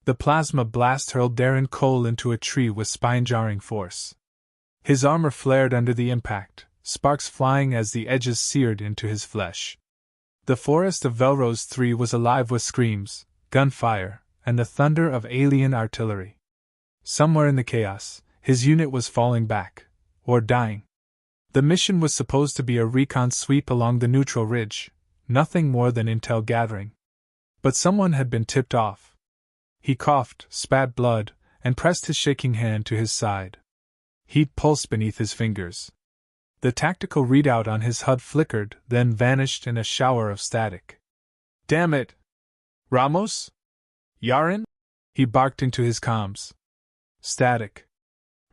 The plasma blast hurled Darren Cole into a tree with spine-jarring force. His armor flared under the impact, sparks flying as the edges seared into his flesh. The forest of Velrose 3 was alive with screams, gunfire, and the thunder of alien artillery. Somewhere in the chaos, his unit was falling back, or dying. The mission was supposed to be a recon sweep along the neutral ridge, nothing more than intel gathering. But someone had been tipped off. He coughed, spat blood, and pressed his shaking hand to his side. Heat pulsed beneath his fingers. The tactical readout on his HUD flickered, then vanished in a shower of static. "Damn it! Ramos? Yaren?" he barked into his comms. Static.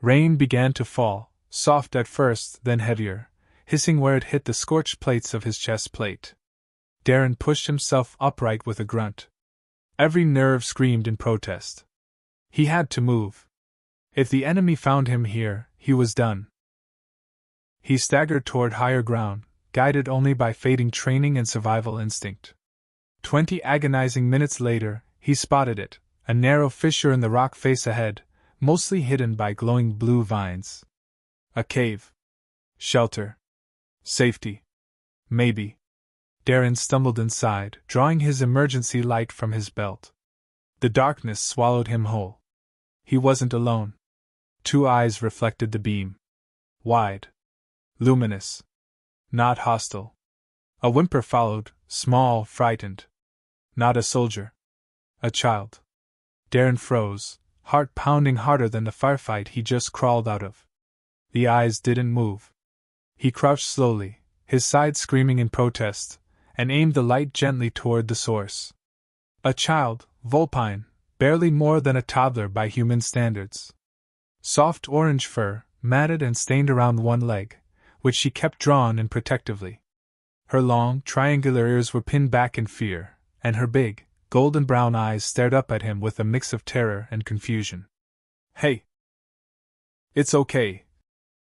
Rain began to fall, soft at first, then heavier, hissing where it hit the scorched plates of his chest plate. Darren pushed himself upright with a grunt. Every nerve screamed in protest. He had to move. If the enemy found him here, he was done. He staggered toward higher ground, guided only by fading training and survival instinct. 20 agonizing minutes later, he spotted it, a narrow fissure in the rock face ahead, mostly hidden by glowing blue vines. A cave. Shelter. Safety. Maybe. Darren stumbled inside, drawing his emergency light from his belt. The darkness swallowed him whole. He wasn't alone. 2 eyes reflected the beam. Wide. Luminous. Not hostile. A whimper followed, small, frightened. Not a soldier. A child. Darren froze, heart pounding harder than the firefight he just crawled out of. The eyes didn't move. He crouched slowly, his side screaming in protest, and aimed the light gently toward the source. A child, vulpine, barely more than a toddler by human standards. Soft orange fur, matted and stained around one leg, which she kept drawn in protectively. Her long, triangular ears were pinned back in fear, and her big, golden brown eyes stared up at him with a mix of terror and confusion. "Hey! It's okay,"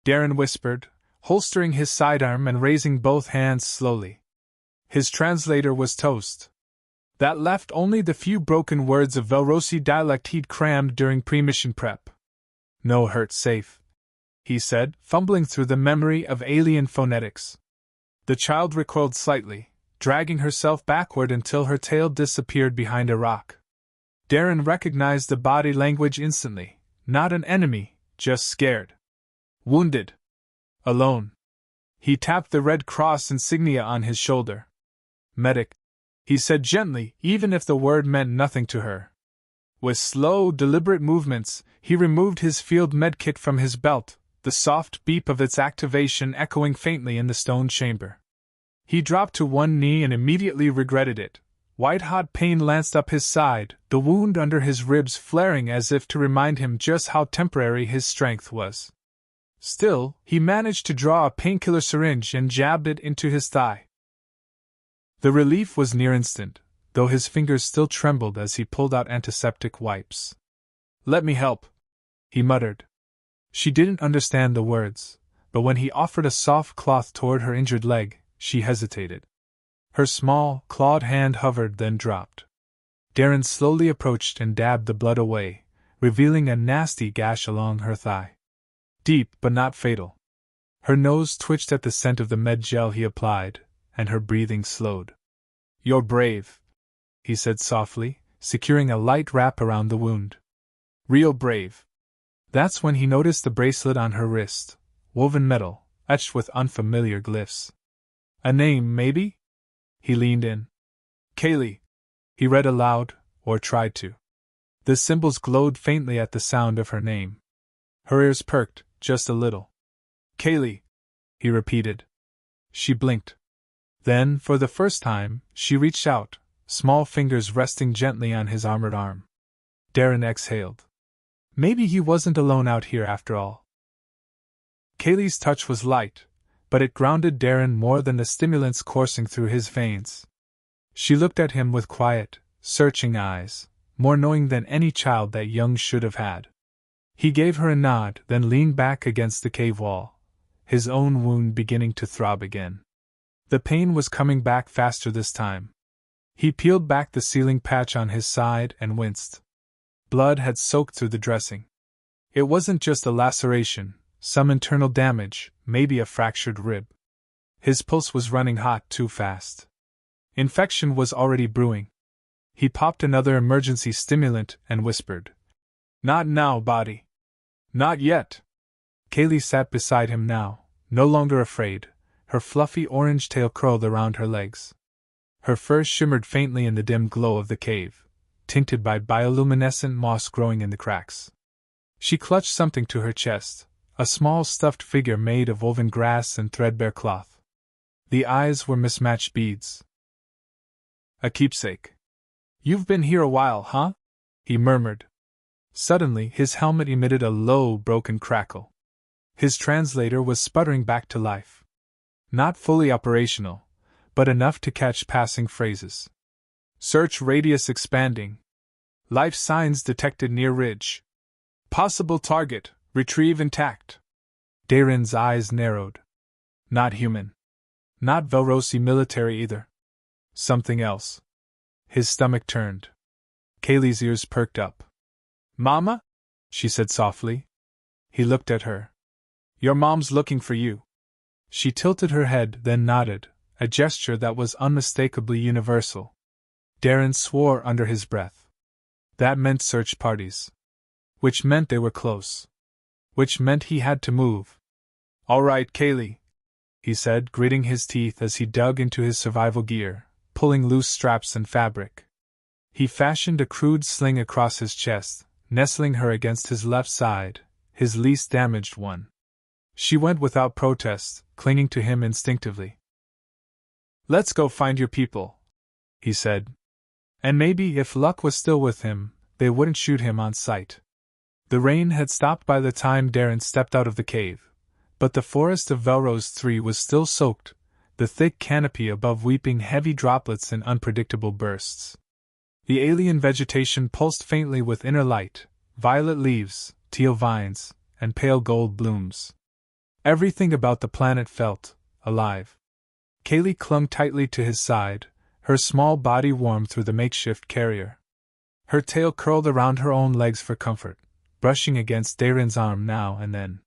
Darren whispered, holstering his sidearm and raising both hands slowly. His translator was toast. That left only the few broken words of Velrosi dialect he'd crammed during pre-mission prep. "No hurt, safe," he said, fumbling through the memory of alien phonetics. The child recoiled slightly, dragging herself backward until her tail disappeared behind a rock. Darren recognized the body language instantly. Not an enemy, just scared. Wounded. Alone. He tapped the Red Cross insignia on his shoulder. "Medic," he said gently, even if the word meant nothing to her. With slow, deliberate movements, he removed his field medkit from his belt, the soft beep of its activation echoing faintly in the stone chamber. He dropped to one knee and immediately regretted it. White-hot pain lanced up his side, the wound under his ribs flaring as if to remind him just how temporary his strength was. Still, he managed to draw a painkiller syringe and jabbed it into his thigh. The relief was near instant, though his fingers still trembled as he pulled out antiseptic wipes. "Let me help," he muttered. She didn't understand the words, but when he offered a soft cloth toward her injured leg, she hesitated. Her small, clawed hand hovered, then dropped. Darren slowly approached and dabbed the blood away, revealing a nasty gash along her thigh. Deep but not fatal. Her nose twitched at the scent of the med gel he applied, and her breathing slowed. "You're brave," he said softly, securing a light wrap around the wound. "Real brave." That's when he noticed the bracelet on her wrist, woven metal, etched with unfamiliar glyphs. "A name, maybe?" He leaned in. "Kaylee," he read aloud, or tried to. The symbols glowed faintly at the sound of her name. Her ears perked, just a little. "Kaylee," he repeated. She blinked. Then, for the first time, she reached out, small fingers resting gently on his armored arm. Darren exhaled. Maybe he wasn't alone out here after all. Kaylee's touch was light, but it grounded Darren more than the stimulants coursing through his veins. She looked at him with quiet, searching eyes, more knowing than any child that young should have had. He gave her a nod, then leaned back against the cave wall, his own wound beginning to throb again. The pain was coming back faster this time. He peeled back the sealing patch on his side and winced. blood had soaked through the dressing. It wasn't just a laceration, some internal damage, maybe a fractured rib. His pulse was running hot too fast. Infection was already brewing. He popped another emergency stimulant and whispered, "Not now, body. Not yet." Kaylee sat beside him now, no longer afraid, her fluffy orange tail curled around her legs. Her fur shimmered faintly in the dim glow of the cave, tinted by bioluminescent moss growing in the cracks. She clutched something to her chest, a small stuffed figure made of woven grass and threadbare cloth. The eyes were mismatched beads. "A keepsake. You've been here a while, huh?" he murmured. Suddenly, his helmet emitted a low, broken crackle. His translator was sputtering back to life. Not fully operational, but enough to catch passing phrases. "Search radius expanding. Life signs detected near ridge. Possible target, retrieve intact." Darren's eyes narrowed. Not human. Not Velrosi military either. Something else. His stomach turned. Kaylee's ears perked up. "Mama?" she said softly. He looked at her. "Your mom's looking for you." She tilted her head, then nodded, a gesture that was unmistakably universal. Darren swore under his breath. That meant search parties. Which meant they were close. Which meant he had to move. "All right, Kaylee," he said, gritting his teeth as he dug into his survival gear, pulling loose straps and fabric. He fashioned a crude sling across his chest, nestling her against his left side, his least damaged one. She went without protest, clinging to him instinctively. "Let's go find your people," he said. And maybe, if luck was still with him, they wouldn't shoot him on sight. The rain had stopped by the time Darren stepped out of the cave, but the forest of Velrose 3 was still soaked, the thick canopy above weeping heavy droplets in unpredictable bursts. The alien vegetation pulsed faintly with inner light, violet leaves, teal vines, and pale gold blooms. Everything about the planet felt alive. Kaylee clung tightly to his side, her small body warm through the makeshift carrier. Her tail curled around her own legs for comfort, brushing against Darren's arm now and then.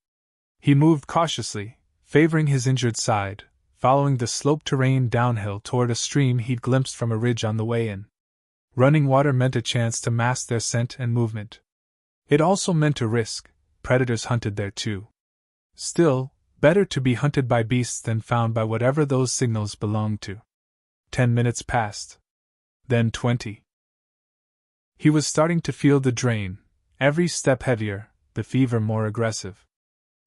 He moved cautiously, favoring his injured side, following the sloped terrain downhill toward a stream he'd glimpsed from a ridge on the way in. Running water meant a chance to mask their scent and movement. It also meant a risk. Predators hunted there too. Still, better to be hunted by beasts than found by whatever those signals belonged to. 10 minutes passed. Then 20. He was starting to feel the drain, every step heavier, the fever more aggressive.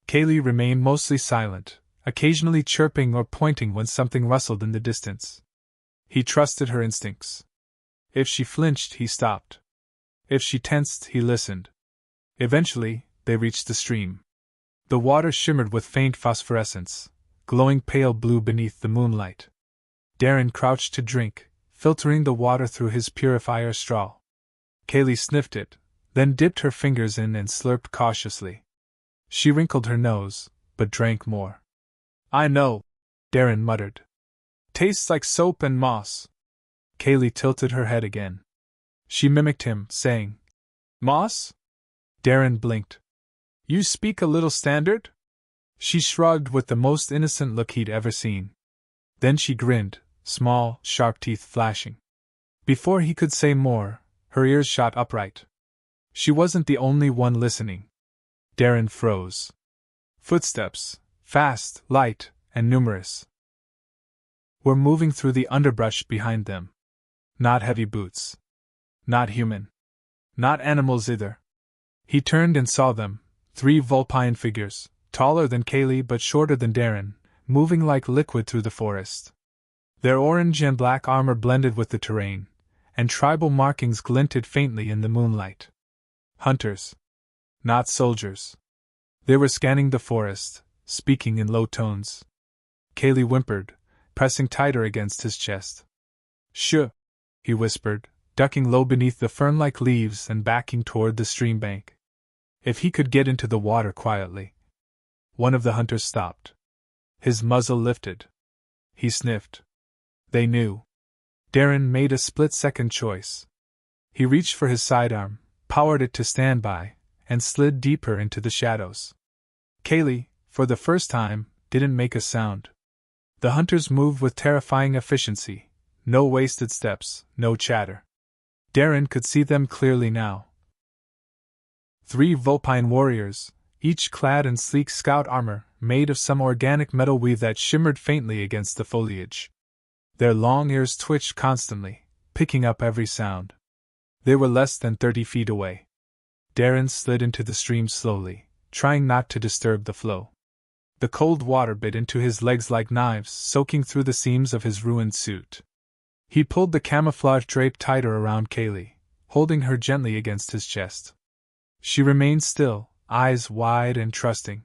Kaylee remained mostly silent, occasionally chirping or pointing when something rustled in the distance. He trusted her instincts. If she flinched, he stopped. If she tensed, he listened. Eventually, they reached the stream. The water shimmered with faint phosphorescence, glowing pale blue beneath the moonlight. Darren crouched to drink, filtering the water through his purifier straw. Kaylee sniffed it, then dipped her fingers in and slurped cautiously. She wrinkled her nose, but drank more. "I know," Darren muttered. "Tastes like soap and moss." Kaylee tilted her head again. She mimicked him, saying, "Moss?" Darren blinked. "You speak a little standard?" She shrugged with the most innocent look he'd ever seen. Then she grinned, small, sharp teeth flashing. Before he could say more, her ears shot upright. She wasn't the only one listening. Darren froze. Footsteps, fast, light, and numerous, were moving through the underbrush behind them. Not heavy boots. Not human. Not animals either. He turned and saw them, 3 vulpine figures, taller than Kaylee but shorter than Darren, moving like liquid through the forest. Their orange and black armor blended with the terrain, and tribal markings glinted faintly in the moonlight. Hunters. Not soldiers. They were scanning the forest, speaking in low tones. Kaylee whimpered, pressing tighter against his chest. "Shh," he whispered, ducking low beneath the fern-like leaves and backing toward the stream bank. If he could get into the water quietly. One of the hunters stopped. His muzzle lifted. He sniffed. They knew. Darren made a split-second choice. He reached for his sidearm, powered it to standby, and slid deeper into the shadows. Kaylee, for the first time, didn't make a sound. The hunters moved with terrifying efficiency. No wasted steps, no chatter. Darren could see them clearly now. 3 Vulpine warriors, each clad in sleek scout armor made of some organic metal weave that shimmered faintly against the foliage. Their long ears twitched constantly, picking up every sound. They were less than 30 feet away. Darren slid into the stream slowly, trying not to disturb the flow. The cold water bit into his legs like knives, soaking through the seams of his ruined suit. He pulled the camouflage drape tighter around Kaylee, holding her gently against his chest. She remained still, eyes wide and trusting.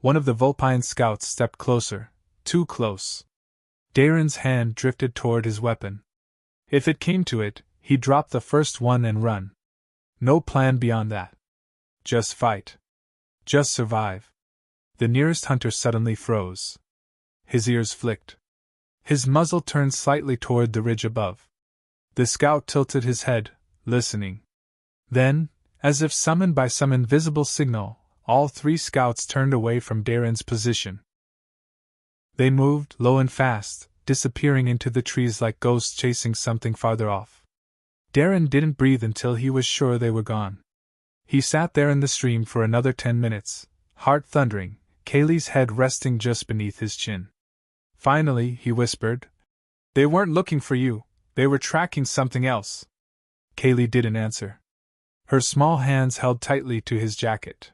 One of the Vulpine scouts stepped closer, too close. Darren's hand drifted toward his weapon. If it came to it, he'd drop the first one and run. No plan beyond that. Just fight. Just survive. The nearest hunter suddenly froze. His ears flicked. His muzzle turned slightly toward the ridge above. The scout tilted his head, listening. Then, as if summoned by some invisible signal, all 3 scouts turned away from Darren's position. They moved, low and fast, disappearing into the trees like ghosts chasing something farther off. Darren didn't breathe until he was sure they were gone. He sat there in the stream for another 10 minutes, heart thundering, Kaylee's head resting just beneath his chin. Finally, he whispered, "They weren't looking for you, they were tracking something else." Kaylee didn't answer. Her small hands held tightly to his jacket.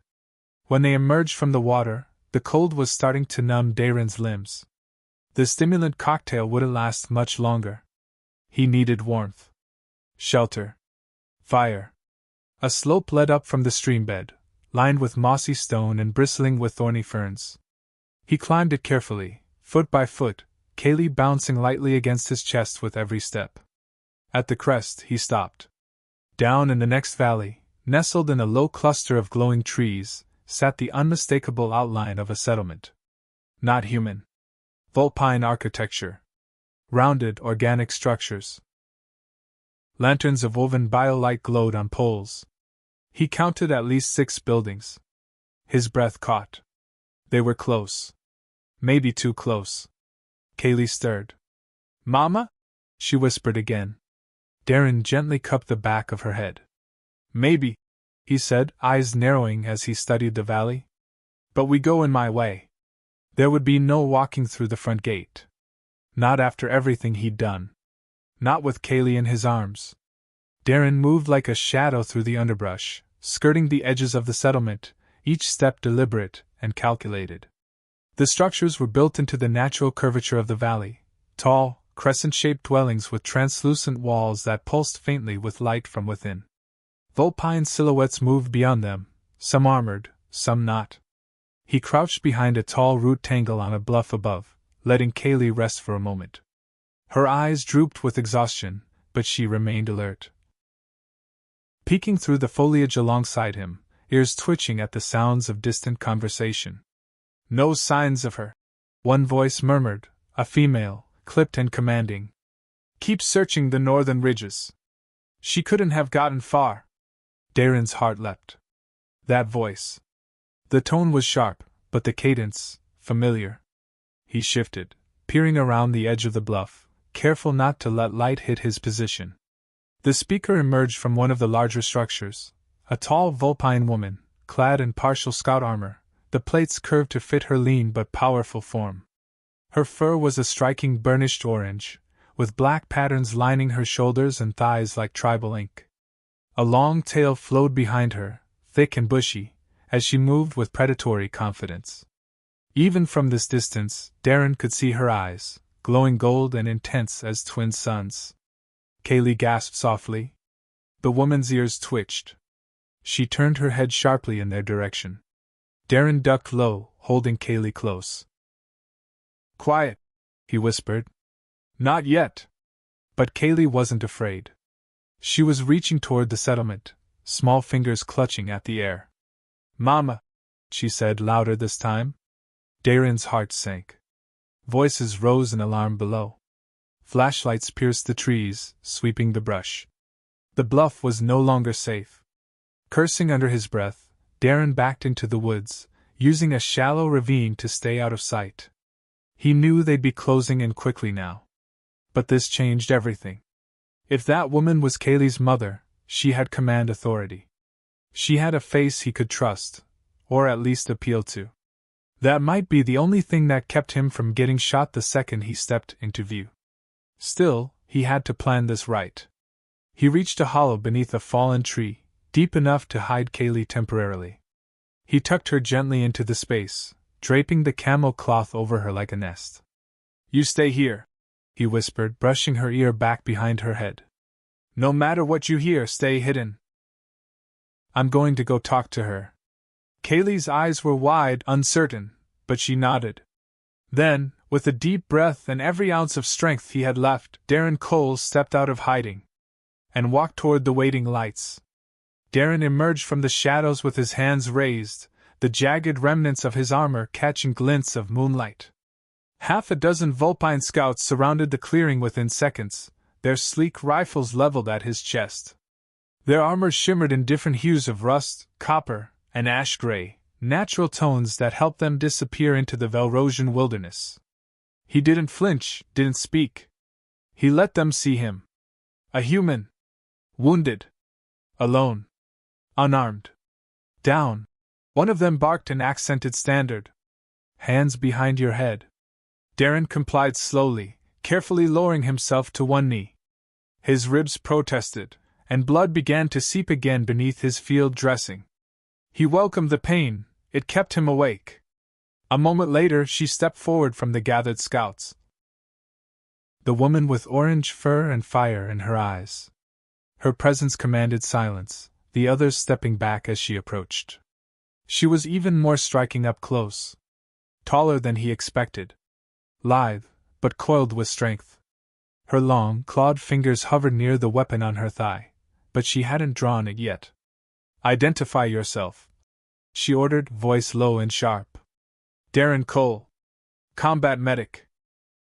When they emerged from the water, the cold was starting to numb Darren's limbs. The stimulant cocktail wouldn't last much longer. He needed warmth. Shelter. Fire. A slope led up from the streambed, lined with mossy stone and bristling with thorny ferns. He climbed it carefully, foot by foot, Kaylee bouncing lightly against his chest with every step. At the crest, he stopped. Down in the next valley, nestled in a low cluster of glowing trees, sat the unmistakable outline of a settlement. Not human. Vulpine architecture. Rounded, organic structures. Lanterns of woven biolight glowed on poles. He counted at least 6 buildings. His breath caught. They were close. Maybe too close. Kaylee stirred. "Mama?" she whispered again. Darren gently cupped the back of her head. "Maybe," he said, eyes narrowing as he studied the valley. "But we go in my way. There would be no walking through the front gate. Not after everything he'd done. Not with Kaylee in his arms." Darren moved like a shadow through the underbrush, skirting the edges of the settlement, each step deliberate and calculated. The structures were built into the natural curvature of the valley, tall, crescent-shaped dwellings with translucent walls that pulsed faintly with light from within. Vulpine silhouettes moved beyond them, some armored, some not. He crouched behind a tall root tangle on a bluff above, letting Kaylee rest for a moment. Her eyes drooped with exhaustion, but she remained alert. Peeking through the foliage alongside him, ears twitching at the sounds of distant conversation. "No signs of her," one voice murmured, a female, clipped and commanding. "Keep searching the northern ridges. She couldn't have gotten far." Darren's heart leapt. That voice. The tone was sharp, but the cadence, familiar. He shifted, peering around the edge of the bluff, careful not to let light hit his position. The speaker emerged from one of the larger structures, a tall Vulpine woman, clad in partial scout armor, the plates curved to fit her lean but powerful form. Her fur was a striking burnished orange, with black patterns lining her shoulders and thighs like tribal ink. A long tail flowed behind her, thick and bushy, as she moved with predatory confidence. Even from this distance, Darren could see her eyes, glowing gold and intense as twin suns. Kaylee gasped softly. The woman's ears twitched. She turned her head sharply in their direction. Darren ducked low, holding Kaylee close. "Quiet," he whispered. "Not yet." But Kaylee wasn't afraid. She was reaching toward the settlement, small fingers clutching at the air. "Mama," she said louder this time. Darren's heart sank. Voices rose in alarm below. Flashlights pierced the trees, sweeping the brush. The bluff was no longer safe. Cursing under his breath, Darren backed into the woods, using a shallow ravine to stay out of sight. He knew they'd be closing in quickly now. But this changed everything. If that woman was Kaylee's mother, she had command authority. She had a face he could trust, or at least appeal to. That might be the only thing that kept him from getting shot the second he stepped into view. Still, he had to plan this right. He reached a hollow beneath a fallen tree, deep enough to hide Kaylee temporarily. He tucked her gently into the space, draping the camel cloth over her like a nest. "You stay here," he whispered, brushing her ear back behind her head. "No matter what you hear, stay hidden." "I'm going to go talk to her." Kaylee's eyes were wide, uncertain, but she nodded. Then, with a deep breath and every ounce of strength he had left, Darren Cole stepped out of hiding and walked toward the waiting lights. Darren emerged from the shadows with his hands raised, the jagged remnants of his armor catching glints of moonlight. Half a dozen Vulpine scouts surrounded the clearing within seconds, their sleek rifles leveled at his chest. Their armor shimmered in different hues of rust, copper, and ash gray, natural tones that helped them disappear into the Velrosian wilderness. He didn't flinch, didn't speak. He let them see him. A human. Wounded. Alone. Unarmed. Down. One of them barked an accented standard. "Hands behind your head." Darren complied slowly, carefully lowering himself to one knee. His ribs protested, and blood began to seep again beneath his field dressing. He welcomed the pain, it kept him awake. A moment later she stepped forward from the gathered scouts. The woman with orange fur and fire in her eyes. Her presence commanded silence, the others stepping back as she approached. She was even more striking up close. Taller than he expected. Lithe, but coiled with strength. Her long, clawed fingers hovered near the weapon on her thigh, but she hadn't drawn it yet. "Identify yourself," she ordered, voice low and sharp. "Darren Cole. Combat medic.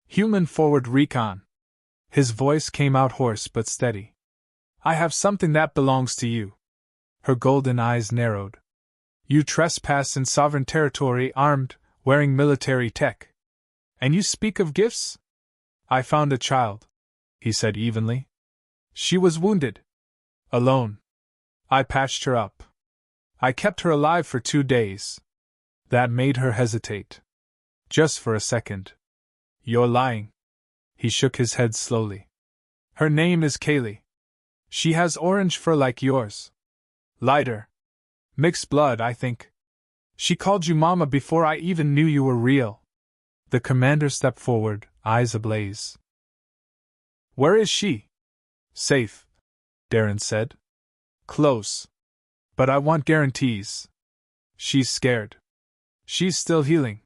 Human forward recon." His voice came out hoarse but steady. "I have something that belongs to you." Her golden eyes narrowed. "You trespass in sovereign territory armed, wearing military tech. And you speak of gifts?" "I found a child," he said evenly. "She was wounded. Alone. I patched her up. I kept her alive for 2 days." That made her hesitate. Just for a second. "You're lying." He shook his head slowly. "Her name is Kaylee. She has orange fur like yours. Lighter. Mixed blood, I think. She called you Mama before I even knew you were real." The commander stepped forward, eyes ablaze. "Where is she?" "Safe," Darren said. "Close. But I want guarantees. She's scared. She's still healing.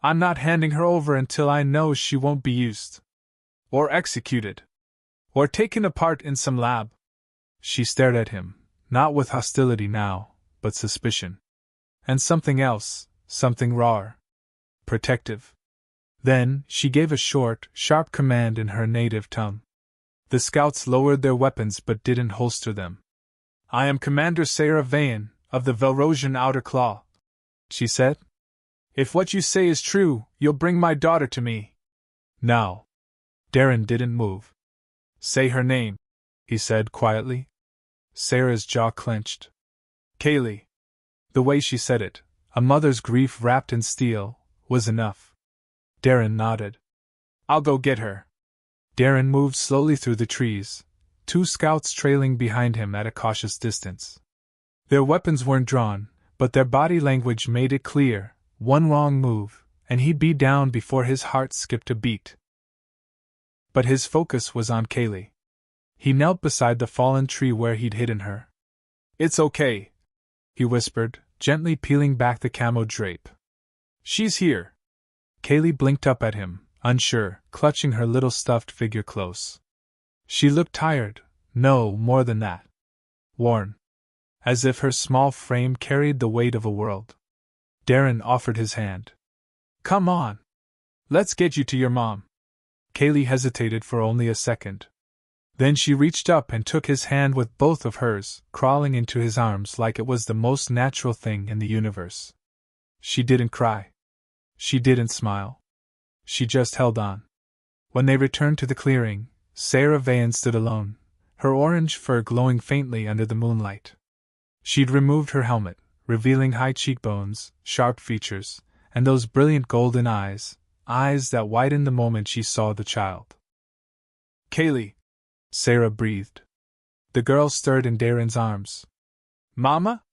I'm not handing her over until I know she won't be used. Or executed. Or taken apart in some lab." She stared at him, not with hostility now, but suspicion. And something else, something rawer. Protective. Then, she gave a short, sharp command in her native tongue. The scouts lowered their weapons but didn't holster them. "I am Commander Sarah Vayan, of the Velrosian Outer Claw," she said. "If what you say is true, you'll bring my daughter to me." "Now." Darren didn't move. "Say her name," he said quietly. Sarah's jaw clenched. "Kaylee." The way she said it, a mother's grief wrapped in steel, was enough. Darren nodded. "I'll go get her." Darren moved slowly through the trees, 2 scouts trailing behind him at a cautious distance. Their weapons weren't drawn, but their body language made it clear, one wrong move, and he'd be down before his heart skipped a beat. But his focus was on Kaylee. He knelt beside the fallen tree where he'd hidden her. "It's okay," he whispered, gently peeling back the camo drape. "She's here." Kaylee blinked up at him, unsure, clutching her little stuffed figure close. She looked tired, no more than that. Worn. As if her small frame carried the weight of a world. Darren offered his hand. "Come on. Let's get you to your mom." Kaylee hesitated for only a second. Then she reached up and took his hand with both of hers, crawling into his arms like it was the most natural thing in the universe. She didn't cry. She didn't smile. She just held on. When they returned to the clearing, Sarah Vaughan stood alone, her orange fur glowing faintly under the moonlight. She'd removed her helmet, revealing high cheekbones, sharp features, and those brilliant golden eyes that widened the moment she saw the child. "Kaylee," Sarah breathed. The girl stirred in Darren's arms. "Mama?"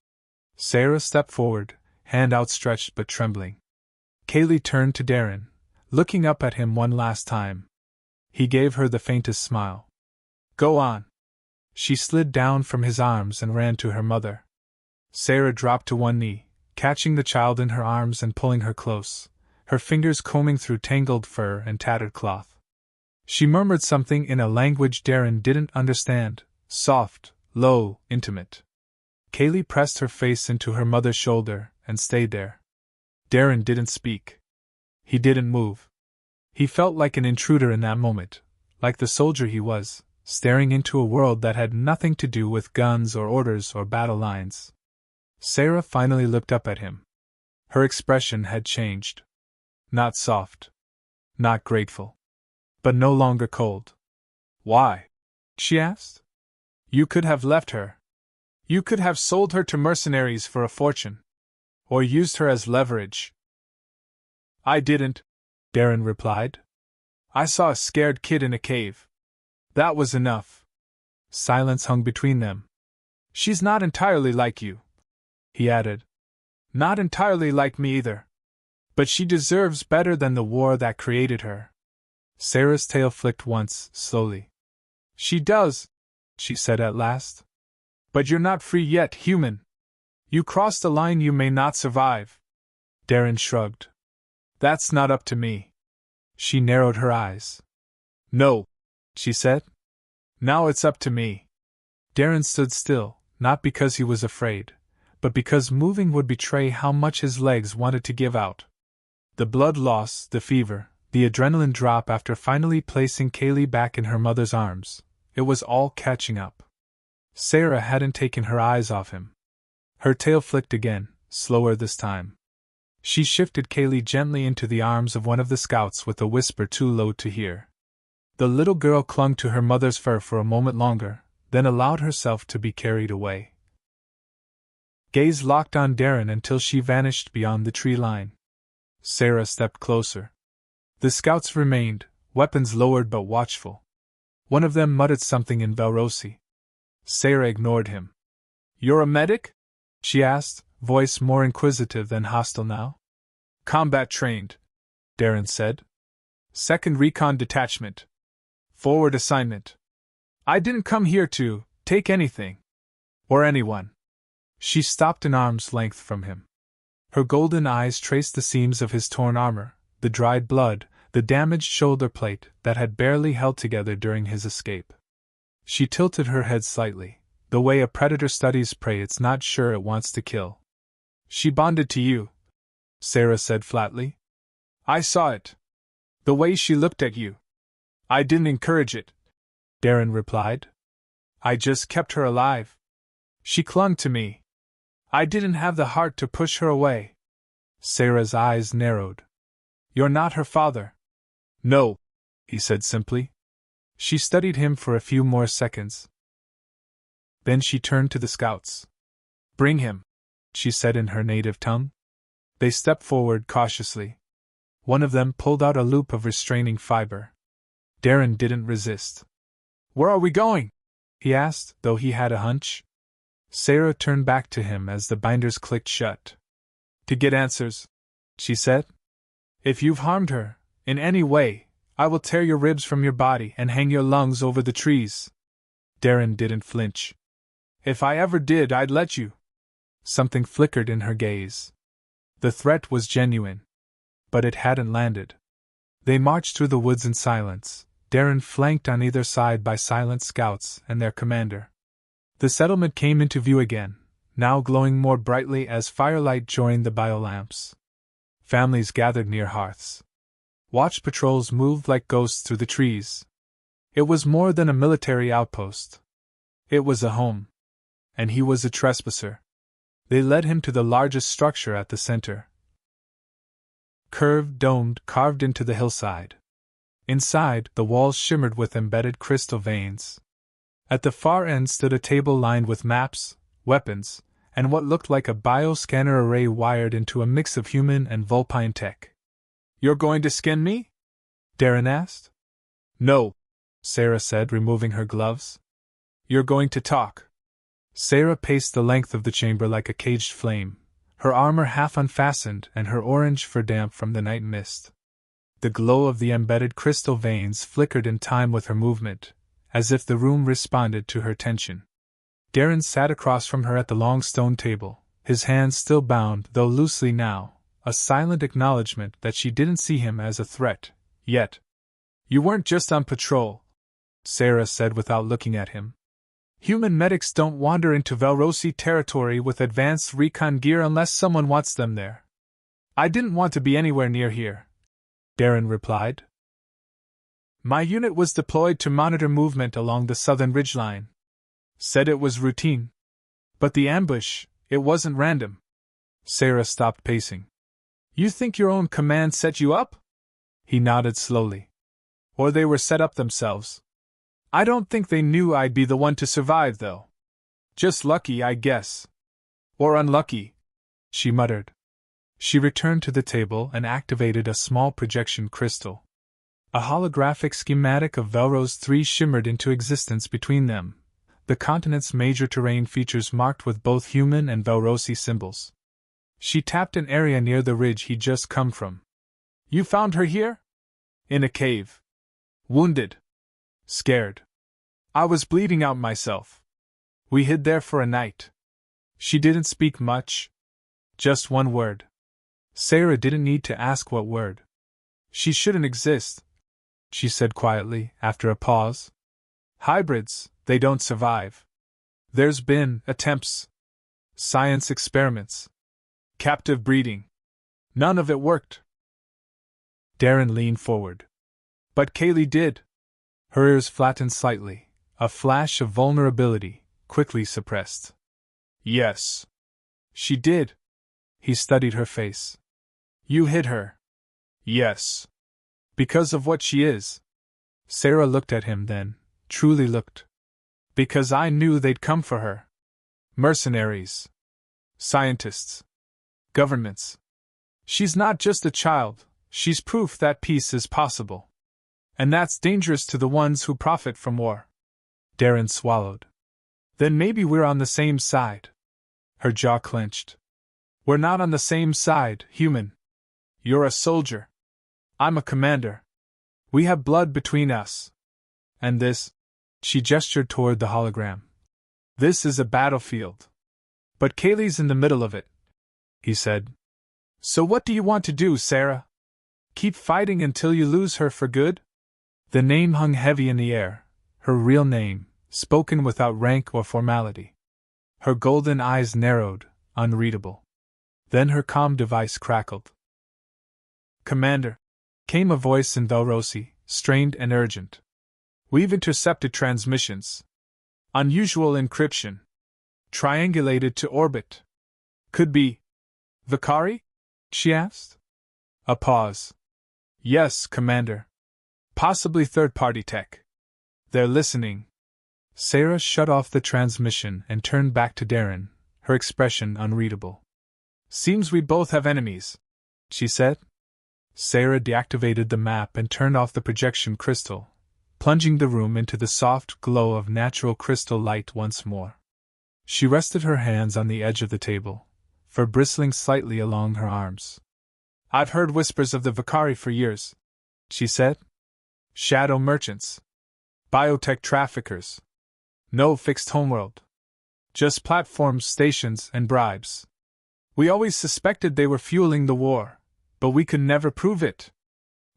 Sarah stepped forward, hand outstretched but trembling. Kaylee turned to Darren, looking up at him one last time. He gave her the faintest smile. "Go on." She slid down from his arms and ran to her mother. Sarah dropped to one knee, catching the child in her arms and pulling her close, her fingers combing through tangled fur and tattered cloth. She murmured something in a language Darren didn't understand, soft, low, intimate. Kaylee pressed her face into her mother's shoulder and stayed there. Darren didn't speak. He didn't move. He felt like an intruder in that moment, like the soldier he was, staring into a world that had nothing to do with guns or orders or battle lines. Sarah finally looked up at him. Her expression had changed. Not soft. Not grateful. But no longer cold. "Why?" she asked. "You could have left her. You could have sold her to mercenaries for a fortune. Or used her as leverage." "I didn't," Darren replied. "I saw a scared kid in a cave. That was enough." Silence hung between them. "She's not entirely like you," he added. "Not entirely like me either. But she deserves better than the war that created her." Sarah's tail flicked once, slowly. "She does," she said at last. "But you're not free yet, human. You crossed a line you may not survive." Darren shrugged. "That's not up to me." She narrowed her eyes. "No," she said. "Now it's up to me." Darren stood still, not because he was afraid, but because moving would betray how much his legs wanted to give out. The blood loss, the fever, the adrenaline drop after finally placing Kaylee back in her mother's arms, it was all catching up. Sarah hadn't taken her eyes off him. Her tail flicked again, slower this time. She shifted Kaylee gently into the arms of one of the scouts with a whisper too low to hear. The little girl clung to her mother's fur for a moment longer, then allowed herself to be carried away. Gaze locked on Darren until she vanished beyond the tree line. Sarah stepped closer. The scouts remained, weapons lowered but watchful. One of them muttered something in Velrosi. Sarah ignored him. "You're a medic?" she asked, voice more inquisitive than hostile now. "Combat trained," Darren said. "2nd Recon Detachment. Forward assignment. I didn't come here to take anything. Or anyone." She stopped an arm's length from him. Her golden eyes traced the seams of his torn armor, the dried blood, the damaged shoulder plate that had barely held together during his escape. She tilted her head slightly, the way a predator studies prey it's not sure it wants to kill. "She bonded to you," Sarah said flatly. "I saw it. The way she looked at you. I didn't encourage it," Darren replied. "I just kept her alive. She clung to me. I didn't have the heart to push her away." Sarah's eyes narrowed. "You're not her father." "No," he said simply. She studied him for a few more seconds. Then she turned to the scouts. "Bring him," she said in her native tongue. They stepped forward cautiously. One of them pulled out a loop of restraining fiber. Darren didn't resist. "Where are we going?" he asked, though he had a hunch. Sarah turned back to him as the binders clicked shut. "To get answers," she said. "If you've harmed her, in any way, I will tear your ribs from your body and hang your lungs over the trees." Darren didn't flinch. "If I ever did, I'd let you." Something flickered in her gaze. The threat was genuine. But it hadn't landed. They marched through the woods in silence, Darren flanked on either side by silent scouts and their commander. The settlement came into view again, now glowing more brightly as firelight joined the biolamps. Families gathered near hearths. Watch patrols moved like ghosts through the trees. It was more than a military outpost. It was a home. And he was a trespasser. They led him to the largest structure at the center. Curved, domed, carved into the hillside. Inside, the walls shimmered with embedded crystal veins. At the far end stood a table lined with maps, weapons, and what looked like a bioscanner array wired into a mix of human and vulpine tech. "You're going to skin me?" Darren asked. "No," Sarah said, removing her gloves. "You're going to talk." Sarah paced the length of the chamber like a caged flame, her armor half unfastened and her orange fur damp from the night mist. The glow of the embedded crystal veins flickered in time with her movement, as if the room responded to her tension. Darren sat across from her at the long stone table, his hands still bound, though loosely now, a silent acknowledgement that she didn't see him as a threat, yet. "You weren't just on patrol," Sarah said without looking at him. "Human medics don't wander into Velrosi territory with advanced recon gear unless someone wants them there." "I didn't want to be anywhere near here," Darren replied. "My unit was deployed to monitor movement along the southern ridgeline. Said it was routine. But the ambush, it wasn't random." Sarah stopped pacing. "You think your own command set you up?" He nodded slowly. "Or they were set up themselves. I don't think they knew I'd be the one to survive, though. Just lucky, I guess. Or unlucky," she muttered. She returned to the table and activated a small projection crystal. A holographic schematic of Velros 3 shimmered into existence between them, the continent's major terrain features marked with both human and Velrosi symbols. She tapped an area near the ridge he'd just come from. "You found her here?" "In a cave. Wounded. Scared. I was bleeding out myself. We hid there for a night." She didn't speak much. Just one word. Sarah didn't need to ask what word. "She shouldn't exist," she said quietly, after a pause. "Hybrids, they don't survive. There's been attempts. Science experiments. Captive breeding. None of it worked." Darren leaned forward. "But Kaylee did." Her ears flattened slightly, a flash of vulnerability, quickly suppressed. "Yes. She did." He studied her face. "You hid her." "Yes. Because of what she is." Sarah looked at him then, truly looked. "Because I knew they'd come for her. Mercenaries. Scientists. Governments. She's not just a child, she's proof that peace is possible. And that's dangerous to the ones who profit from war." Darren swallowed. "Then maybe we're on the same side." Her jaw clenched. "We're not on the same side, human. You're a soldier. I'm a commander. We have blood between us. And this," she gestured toward the hologram, "this is a battlefield. But Kaylee's in the middle of it," he said. "So what do you want to do, Sarah? Keep fighting until you lose her for good?" The name hung heavy in the air, her real name, spoken without rank or formality. Her golden eyes narrowed, unreadable. Then her comm device crackled. "Commander," came a voice in Velrosi, strained and urgent. "We've intercepted transmissions. Unusual encryption. Triangulated to orbit. Could be Vakari?" she asked. A pause. "Yes, Commander. Possibly third-party tech. They're listening." Sarah shut off the transmission and turned back to Darren, her expression unreadable. "Seems we both have enemies," she said. Sarah deactivated the map and turned off the projection crystal, plunging the room into the soft glow of natural crystal light once more. She rested her hands on the edge of the table, fur bristling slightly along her arms. "I've heard whispers of the Vakari for years," she said. "Shadow merchants. Biotech traffickers. No fixed homeworld. Just platforms, stations, and bribes. We always suspected they were fueling the war, but we could never prove it.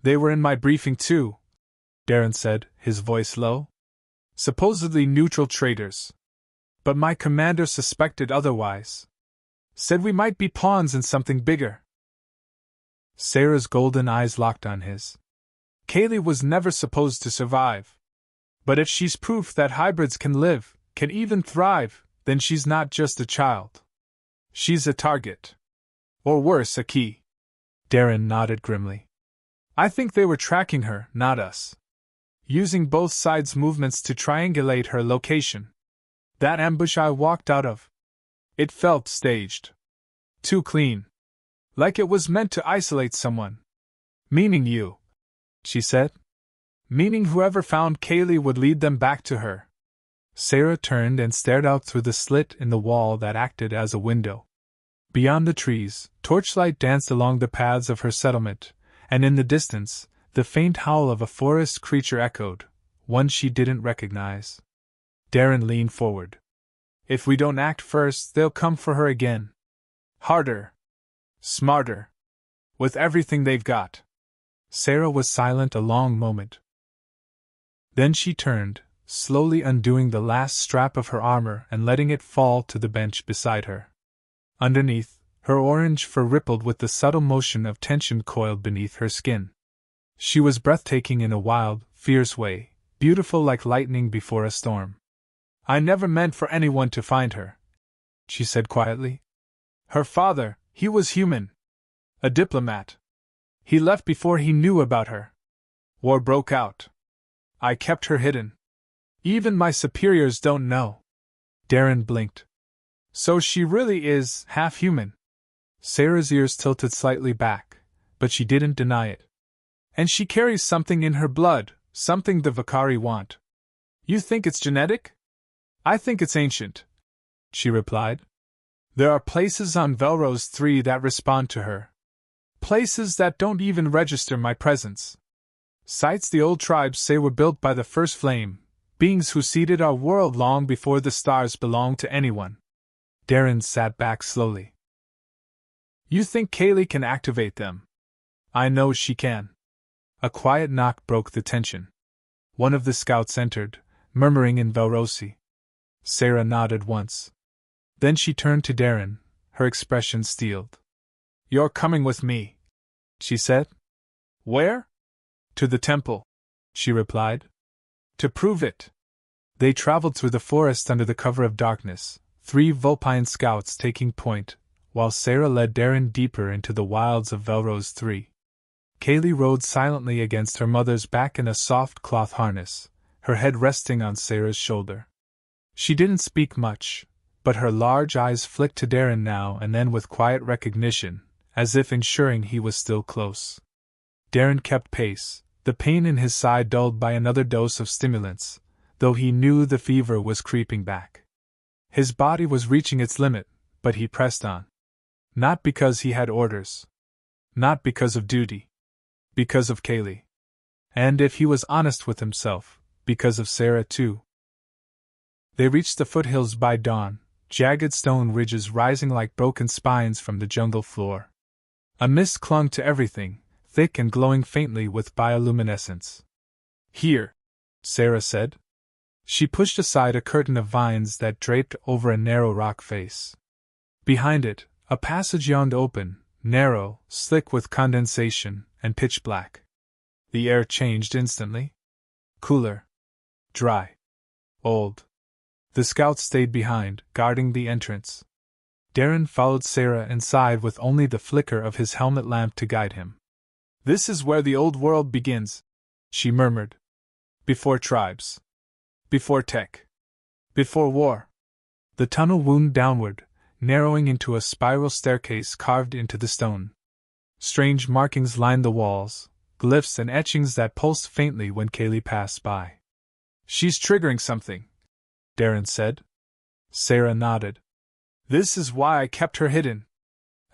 They were in my briefing too," Darren said, his voice low. "Supposedly neutral traders. But my commander suspected otherwise. Said we might be pawns in something bigger." Sarah's golden eyes locked on his. "Kaylee was never supposed to survive. But if she's proof that hybrids can live, can even thrive, then she's not just a child. She's a target. Or worse, a key. Darren nodded grimly. I think they were tracking her, not us. Using both sides' movements to triangulate her location. That ambush I walked out of. It felt staged. Too clean. Like it was meant to isolate someone. Meaning you, she said. Meaning whoever found Kaylee would lead them back to her. Sarah turned and stared out through the slit in the wall that acted as a window. Beyond the trees, torchlight danced along the paths of her settlement, and in the distance, the faint howl of a forest creature echoed, one she didn't recognize. Darren leaned forward. If we don't act first, they'll come for her again. Harder. Smarter. With everything they've got. Sarah was silent a long moment. Then she turned, slowly undoing the last strap of her armor and letting it fall to the bench beside her. Underneath, her orange fur rippled with the subtle motion of tension coiled beneath her skin. She was breathtaking in a wild, fierce way, beautiful like lightning before a storm. I never meant for anyone to find her, she said quietly. Her father, he was human. A diplomat. He left before he knew about her. War broke out. I kept her hidden. Even my superiors don't know. Darren blinked. So she really is half-human. Sarah's ears tilted slightly back, but she didn't deny it. And she carries something in her blood, something the Vakari want. You think it's genetic? I think it's ancient, she replied. There are places on Velrose 3 that respond to her. Places that don't even register my presence. Sites the old tribes say were built by the first flame, beings who seeded our world long before the stars belonged to anyone. Darren sat back slowly. You think Kaylee can activate them? I know she can. A quiet knock broke the tension. One of the scouts entered, murmuring in Velrosi. Sarah nodded once. Then she turned to Darren, her expression steeled. You're coming with me, she said. Where? To the temple, she replied. To prove it. They traveled through the forest under the cover of darkness, 3 Vulpine scouts taking point, while Sarah led Darren deeper into the wilds of Velrose 3. Kaylee rode silently against her mother's back in a soft cloth harness, her head resting on Sarah's shoulder. She didn't speak much, but her large eyes flicked to Darren now and then with quiet recognition, as if ensuring he was still close. Darren kept pace, the pain in his side dulled by another dose of stimulants, though he knew the fever was creeping back. His body was reaching its limit, but he pressed on. Not because he had orders. Not because of duty. Because of Kaylee. And if he was honest with himself, because of Sarah too. They reached the foothills by dawn, jagged stone ridges rising like broken spines from the jungle floor. A mist clung to everything, thick and glowing faintly with bioluminescence. Here, Sarah said. She pushed aside a curtain of vines that draped over a narrow rock face. Behind it, a passage yawned open, narrow, slick with condensation, and pitch black. The air changed instantly. Cooler. Dry. Old. The scouts stayed behind, guarding the entrance. Darren followed Sarah inside with only the flicker of his helmet lamp to guide him. This is where the old world begins, she murmured. Before tribes. Before tech. Before war. The tunnel wound downward, narrowing into a spiral staircase carved into the stone. Strange markings lined the walls, glyphs and etchings that pulsed faintly when Kaylee passed by. She's triggering something, Darren said. Sarah nodded. This is why I kept her hidden.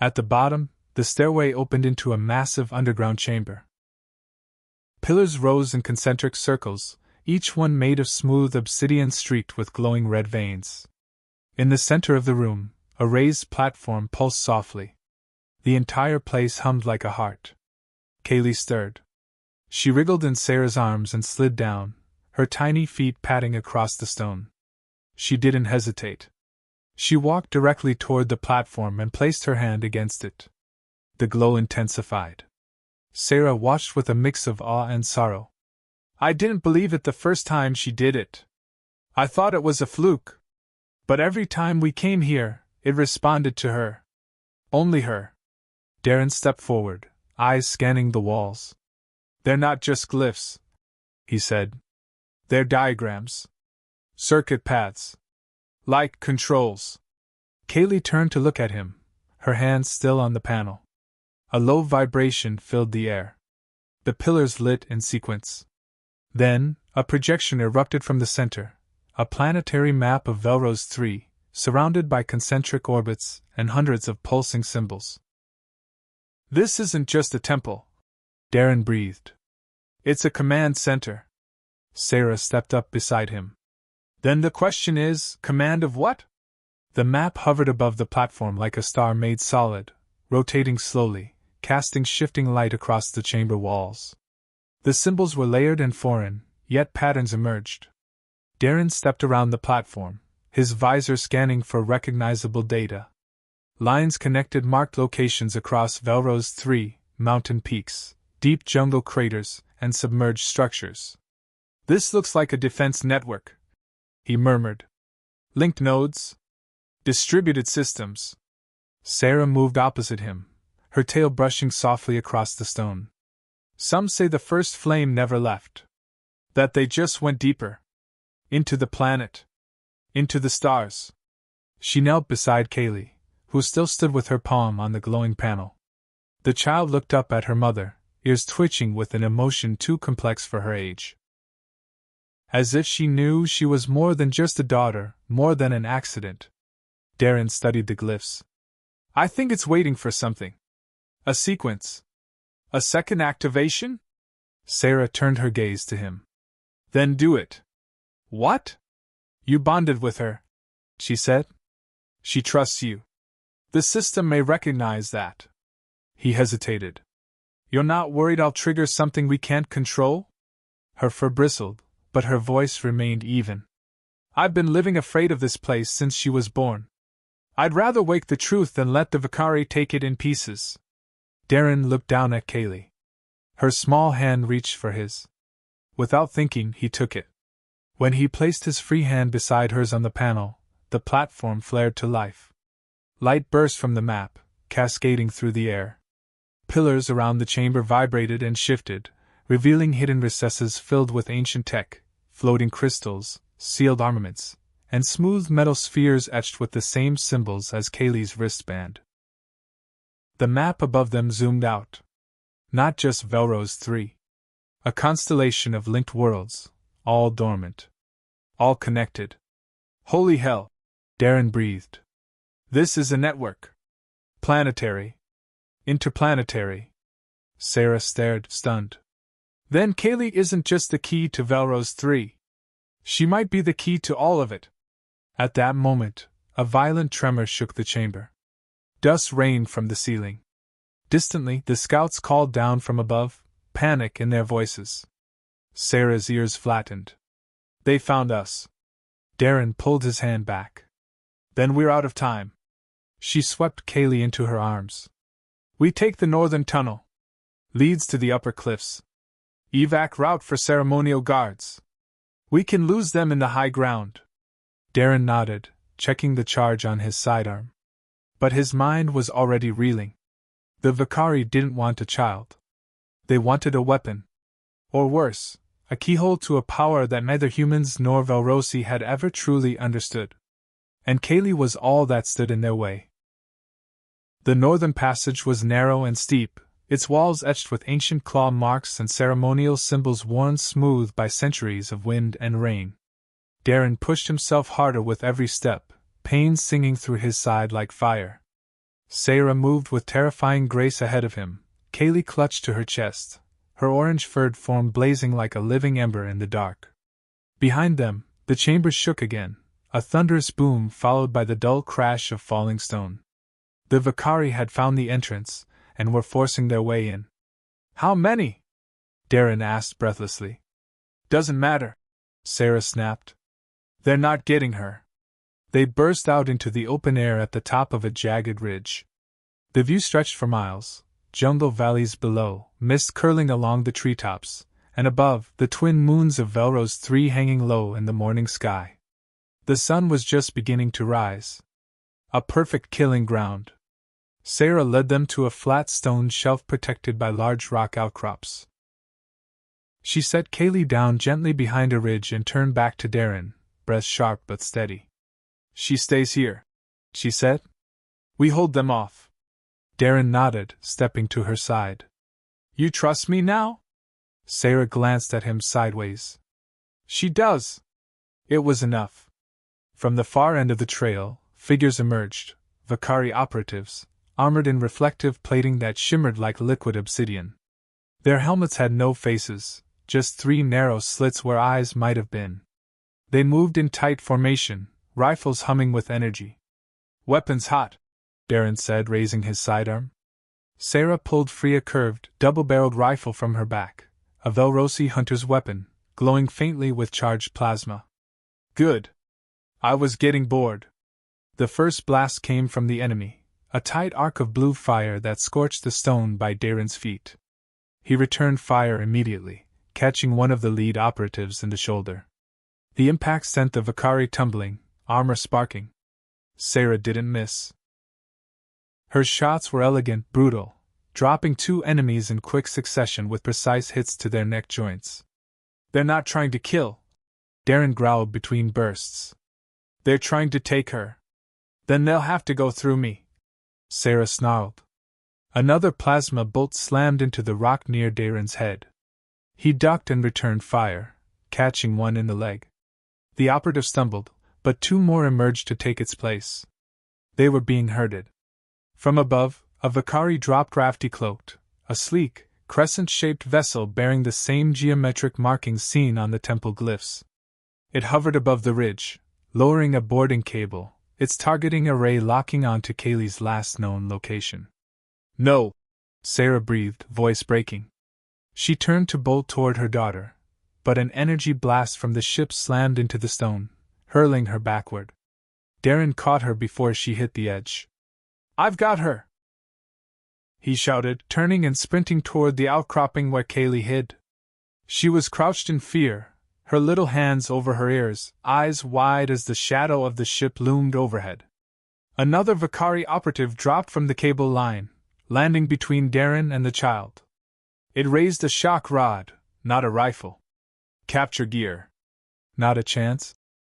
At the bottom, the stairway opened into a massive underground chamber. Pillars rose in concentric circles, each one made of smooth obsidian streaked with glowing red veins. In the center of the room, a raised platform pulsed softly. The entire place hummed like a heart. Kaylee stirred. She wriggled in Sarah's arms and slid down, her tiny feet patting across the stone. She didn't hesitate. She walked directly toward the platform and placed her hand against it. The glow intensified. Sarah watched with a mix of awe and sorrow. I didn't believe it the first time she did it. I thought it was a fluke. But every time we came here, it responded to her. Only her. Darren stepped forward, eyes scanning the walls. They're not just glyphs, he said. They're diagrams. Circuit paths. Like controls. Kaylee turned to look at him, her hands still on the panel. A low vibration filled the air. The pillars lit in sequence. Then, a projection erupted from the center, a planetary map of Velrose 3, surrounded by concentric orbits and hundreds of pulsing symbols. This isn't just a temple, Darren breathed. It's a command center. Sarah stepped up beside him. Then the question is, command of what? The map hovered above the platform like a star made solid, rotating slowly, casting shifting light across the chamber walls. The symbols were layered and foreign, yet patterns emerged. Darren stepped around the platform, his visor scanning for recognizable data. Lines connected marked locations across Velrose 3, mountain peaks, deep jungle craters, and submerged structures. This looks like a defense network, he murmured. Linked nodes? Distributed systems. Sarah moved opposite him, her tail brushing softly across the stone. Some say the first flame never left. That they just went deeper. Into the planet. Into the stars. She knelt beside Kaylee, who still stood with her palm on the glowing panel. The child looked up at her mother, ears twitching with an emotion too complex for her age. As if she knew she was more than just a daughter, more than an accident. Darren studied the glyphs. I think it's waiting for something. A sequence. A second activation? Sarah turned her gaze to him. Then do it. What? You bonded with her, she said. She trusts you. The system may recognize that. He hesitated. You're not worried I'll trigger something we can't control? Her fur bristled, but her voice remained even. I've been living afraid of this place since she was born. I'd rather wake the truth than let the Vicari take it in pieces. Darren looked down at Kaylee. Her small hand reached for his. Without thinking, he took it. When he placed his free hand beside hers on the panel, the platform flared to life. Light burst from the map, cascading through the air. Pillars around the chamber vibrated and shifted, revealing hidden recesses filled with ancient tech, floating crystals, sealed armaments, and smooth metal spheres etched with the same symbols as Kaylee's wristband. The map above them zoomed out. Not just Velrose 3. A constellation of linked worlds, all dormant. All connected. Holy hell! Darren breathed. This is a network. Planetary. Interplanetary. Sarah stared, stunned. Then Kaylee isn't just the key to Velrose 3. She might be the key to all of it. At that moment, a violent tremor shook the chamber. Dust rained from the ceiling. Distantly, the scouts called down from above, panic in their voices. Sarah's ears flattened. They found us. Darren pulled his hand back. Then we're out of time. She swept Kaylee into her arms. We take the northern tunnel. Leads to the upper cliffs. Evac route for ceremonial guards. We can lose them in the high ground. Darren nodded, checking the charge on his sidearm. But his mind was already reeling. The Vicari didn't want a child. They wanted a weapon. Or worse, a keyhole to a power that neither humans nor Velrosi had ever truly understood. And Kaylee was all that stood in their way. The northern passage was narrow and steep, its walls etched with ancient claw marks and ceremonial symbols worn smooth by centuries of wind and rain. Darren pushed himself harder with every step, pain singing through his side like fire. Sarah moved with terrifying grace ahead of him. Kaylee clutched to her chest, her orange-furred form blazing like a living ember in the dark. Behind them, the chamber shook again, a thunderous boom followed by the dull crash of falling stone. The Vicari had found the entrance, and were forcing their way in. How many? Darren asked breathlessly. Doesn't matter, Sarah snapped. They're not getting her. They burst out into the open air at the top of a jagged ridge. The view stretched for miles, jungle valleys below, mist curling along the treetops, and above, the twin moons of Velrose 3 hanging low in the morning sky. The sun was just beginning to rise. A perfect killing ground. Sarah led them to a flat stone shelf protected by large rock outcrops. She set Kaylee down gently behind a ridge and turned back to Darren, breath sharp but steady. "She stays here," she said. "We hold them off." Darren nodded, stepping to her side. "You trust me now?" Sarah glanced at him sideways. "She does." It was enough. From the far end of the trail, figures emerged, Vakari operatives, armored in reflective plating that shimmered like liquid obsidian. Their helmets had no faces, just 3 narrow slits where eyes might have been. They moved in tight formation, rifles humming with energy. "Weapons hot," Darren said, raising his sidearm. Sarah pulled free a curved, double-barreled rifle from her back, a Velrosi hunter's weapon, glowing faintly with charged plasma. "Good. I was getting bored." The first blast came from the enemy, a tight arc of blue fire that scorched the stone by Darren's feet. He returned fire immediately, catching one of the lead operatives in the shoulder. The impact sent the Vakari tumbling, armor sparking. Sarah didn't miss. Her shots were elegant, brutal, dropping 2 enemies in quick succession with precise hits to their neck joints. "They're not trying to kill," Darren growled between bursts. "They're trying to take her." "Then they'll have to go through me," Sarah snarled. Another plasma bolt slammed into the rock near Darren's head. He ducked and returned fire, catching one in the leg. The operative stumbled, but 2 more emerged to take its place. They were being herded. From above, a Vakari dropped rafty cloaked, a sleek, crescent-shaped vessel bearing the same geometric markings seen on the temple glyphs. It hovered above the ridge, lowering a boarding cable, its targeting array locking onto Kaylee's last known location. "No!" Sarah breathed, voice breaking. She turned to bolt toward her daughter, but an energy blast from the ship slammed into the stone, hurling her backward. Darren caught her before she hit the edge. "I've got her!" he shouted, turning and sprinting toward the outcropping where Kaylee hid. She was crouched in fear, her little hands over her ears, eyes wide as the shadow of the ship loomed overhead. Another Vakari operative dropped from the cable line, landing between Darren and the child. It raised a shock rod, not a rifle. "Capture gear." "Not a chance?"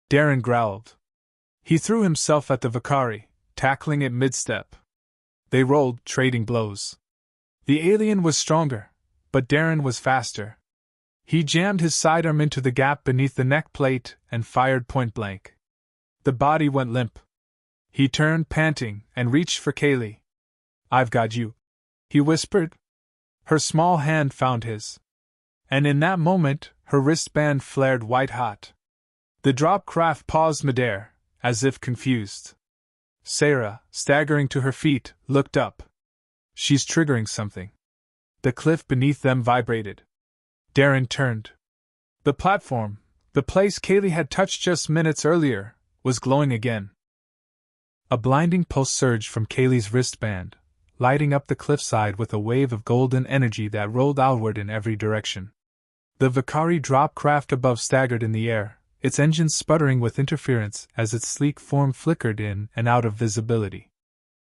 Darren growled. He threw himself at the Vakari, tackling it mid-step. They rolled, trading blows. The alien was stronger, but Darren was faster. He jammed his sidearm into the gap beneath the neck plate and fired point-blank. The body went limp. He turned, panting, and reached for Kaylee. "I've got you," he whispered. Her small hand found his. And in that moment, her wristband flared white-hot. The drop craft paused midair, as if confused. Sarah, staggering to her feet, looked up. "She's triggering something." The cliff beneath them vibrated. Darren turned. The platform, the place Kaylee had touched just minutes earlier, was glowing again. A blinding pulse surged from Kaylee's wristband, lighting up the cliffside with a wave of golden energy that rolled outward in every direction. The Vakari drop craft above staggered in the air, its engines sputtering with interference as its sleek form flickered in and out of visibility.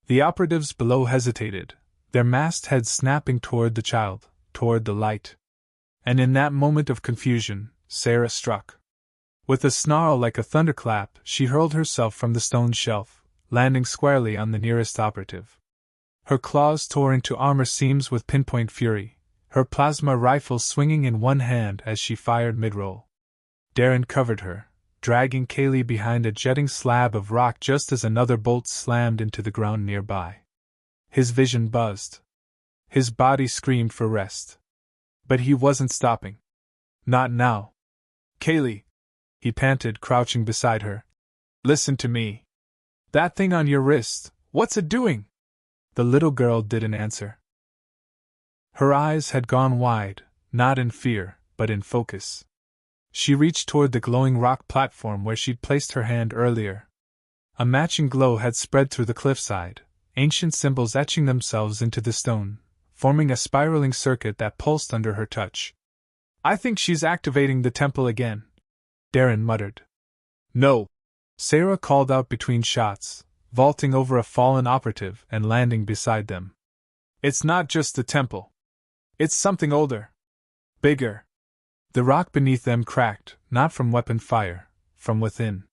The operatives below hesitated, their mastheads snapping toward the child, toward the light. And in that moment of confusion, Sarah struck. With a snarl like a thunderclap, she hurled herself from the stone shelf, landing squarely on the nearest operative. Her claws tore into armor seams with pinpoint fury, her plasma rifle swinging in one hand as she fired mid-roll. Darren covered her, dragging Kaylee behind a jetting slab of rock just as another bolt slammed into the ground nearby. His vision buzzed. His body screamed for rest. But he wasn't stopping. Not now. "Kaylee," he panted, crouching beside her. "Listen to me. That thing on your wrist, what's it doing?" The little girl didn't answer. Her eyes had gone wide, not in fear, but in focus. She reached toward the glowing rock platform where she'd placed her hand earlier. A matching glow had spread through the cliffside, ancient symbols etching themselves into the stone, forming a spiraling circuit that pulsed under her touch. I think she's activating the temple again, Darren muttered. No, Sarah called out between shots, vaulting over a fallen operative and landing beside them. It's not just the temple. It's something older. Bigger. The rock beneath them cracked, not from weapon fire, from within.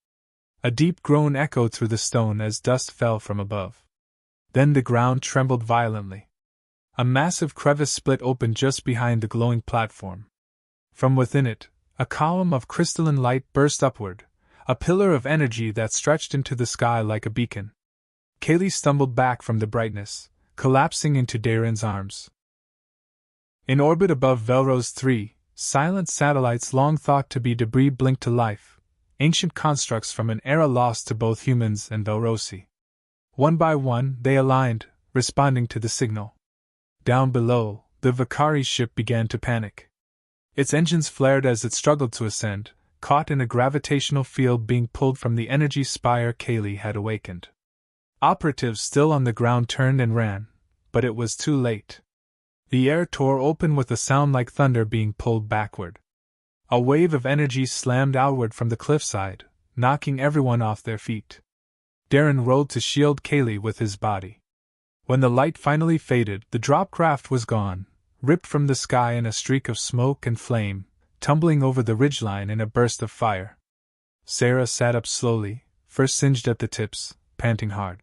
A deep groan echoed through the stone as dust fell from above. Then the ground trembled violently. A massive crevice split open just behind the glowing platform. From within it, a column of crystalline light burst upward, a pillar of energy that stretched into the sky like a beacon. Kaylee stumbled back from the brightness, collapsing into Darren's arms. In orbit above Velrose 3, silent satellites long thought to be debris blinked to life, ancient constructs from an era lost to both humans and Velrosi. One by one, they aligned, responding to the signal. Down below, the Vakari ship began to panic. Its engines flared as it struggled to ascend, caught in a gravitational field being pulled from the energy spire Kaylee had awakened. Operatives still on the ground turned and ran, but it was too late. The air tore open with a sound like thunder being pulled backward. A wave of energy slammed outward from the cliffside, knocking everyone off their feet. Darren rolled to shield Kaylee with his body. When the light finally faded, the drop craft was gone, ripped from the sky in a streak of smoke and flame, tumbling over the ridgeline in a burst of fire. Sarah sat up slowly, first singed at the tips, panting hard.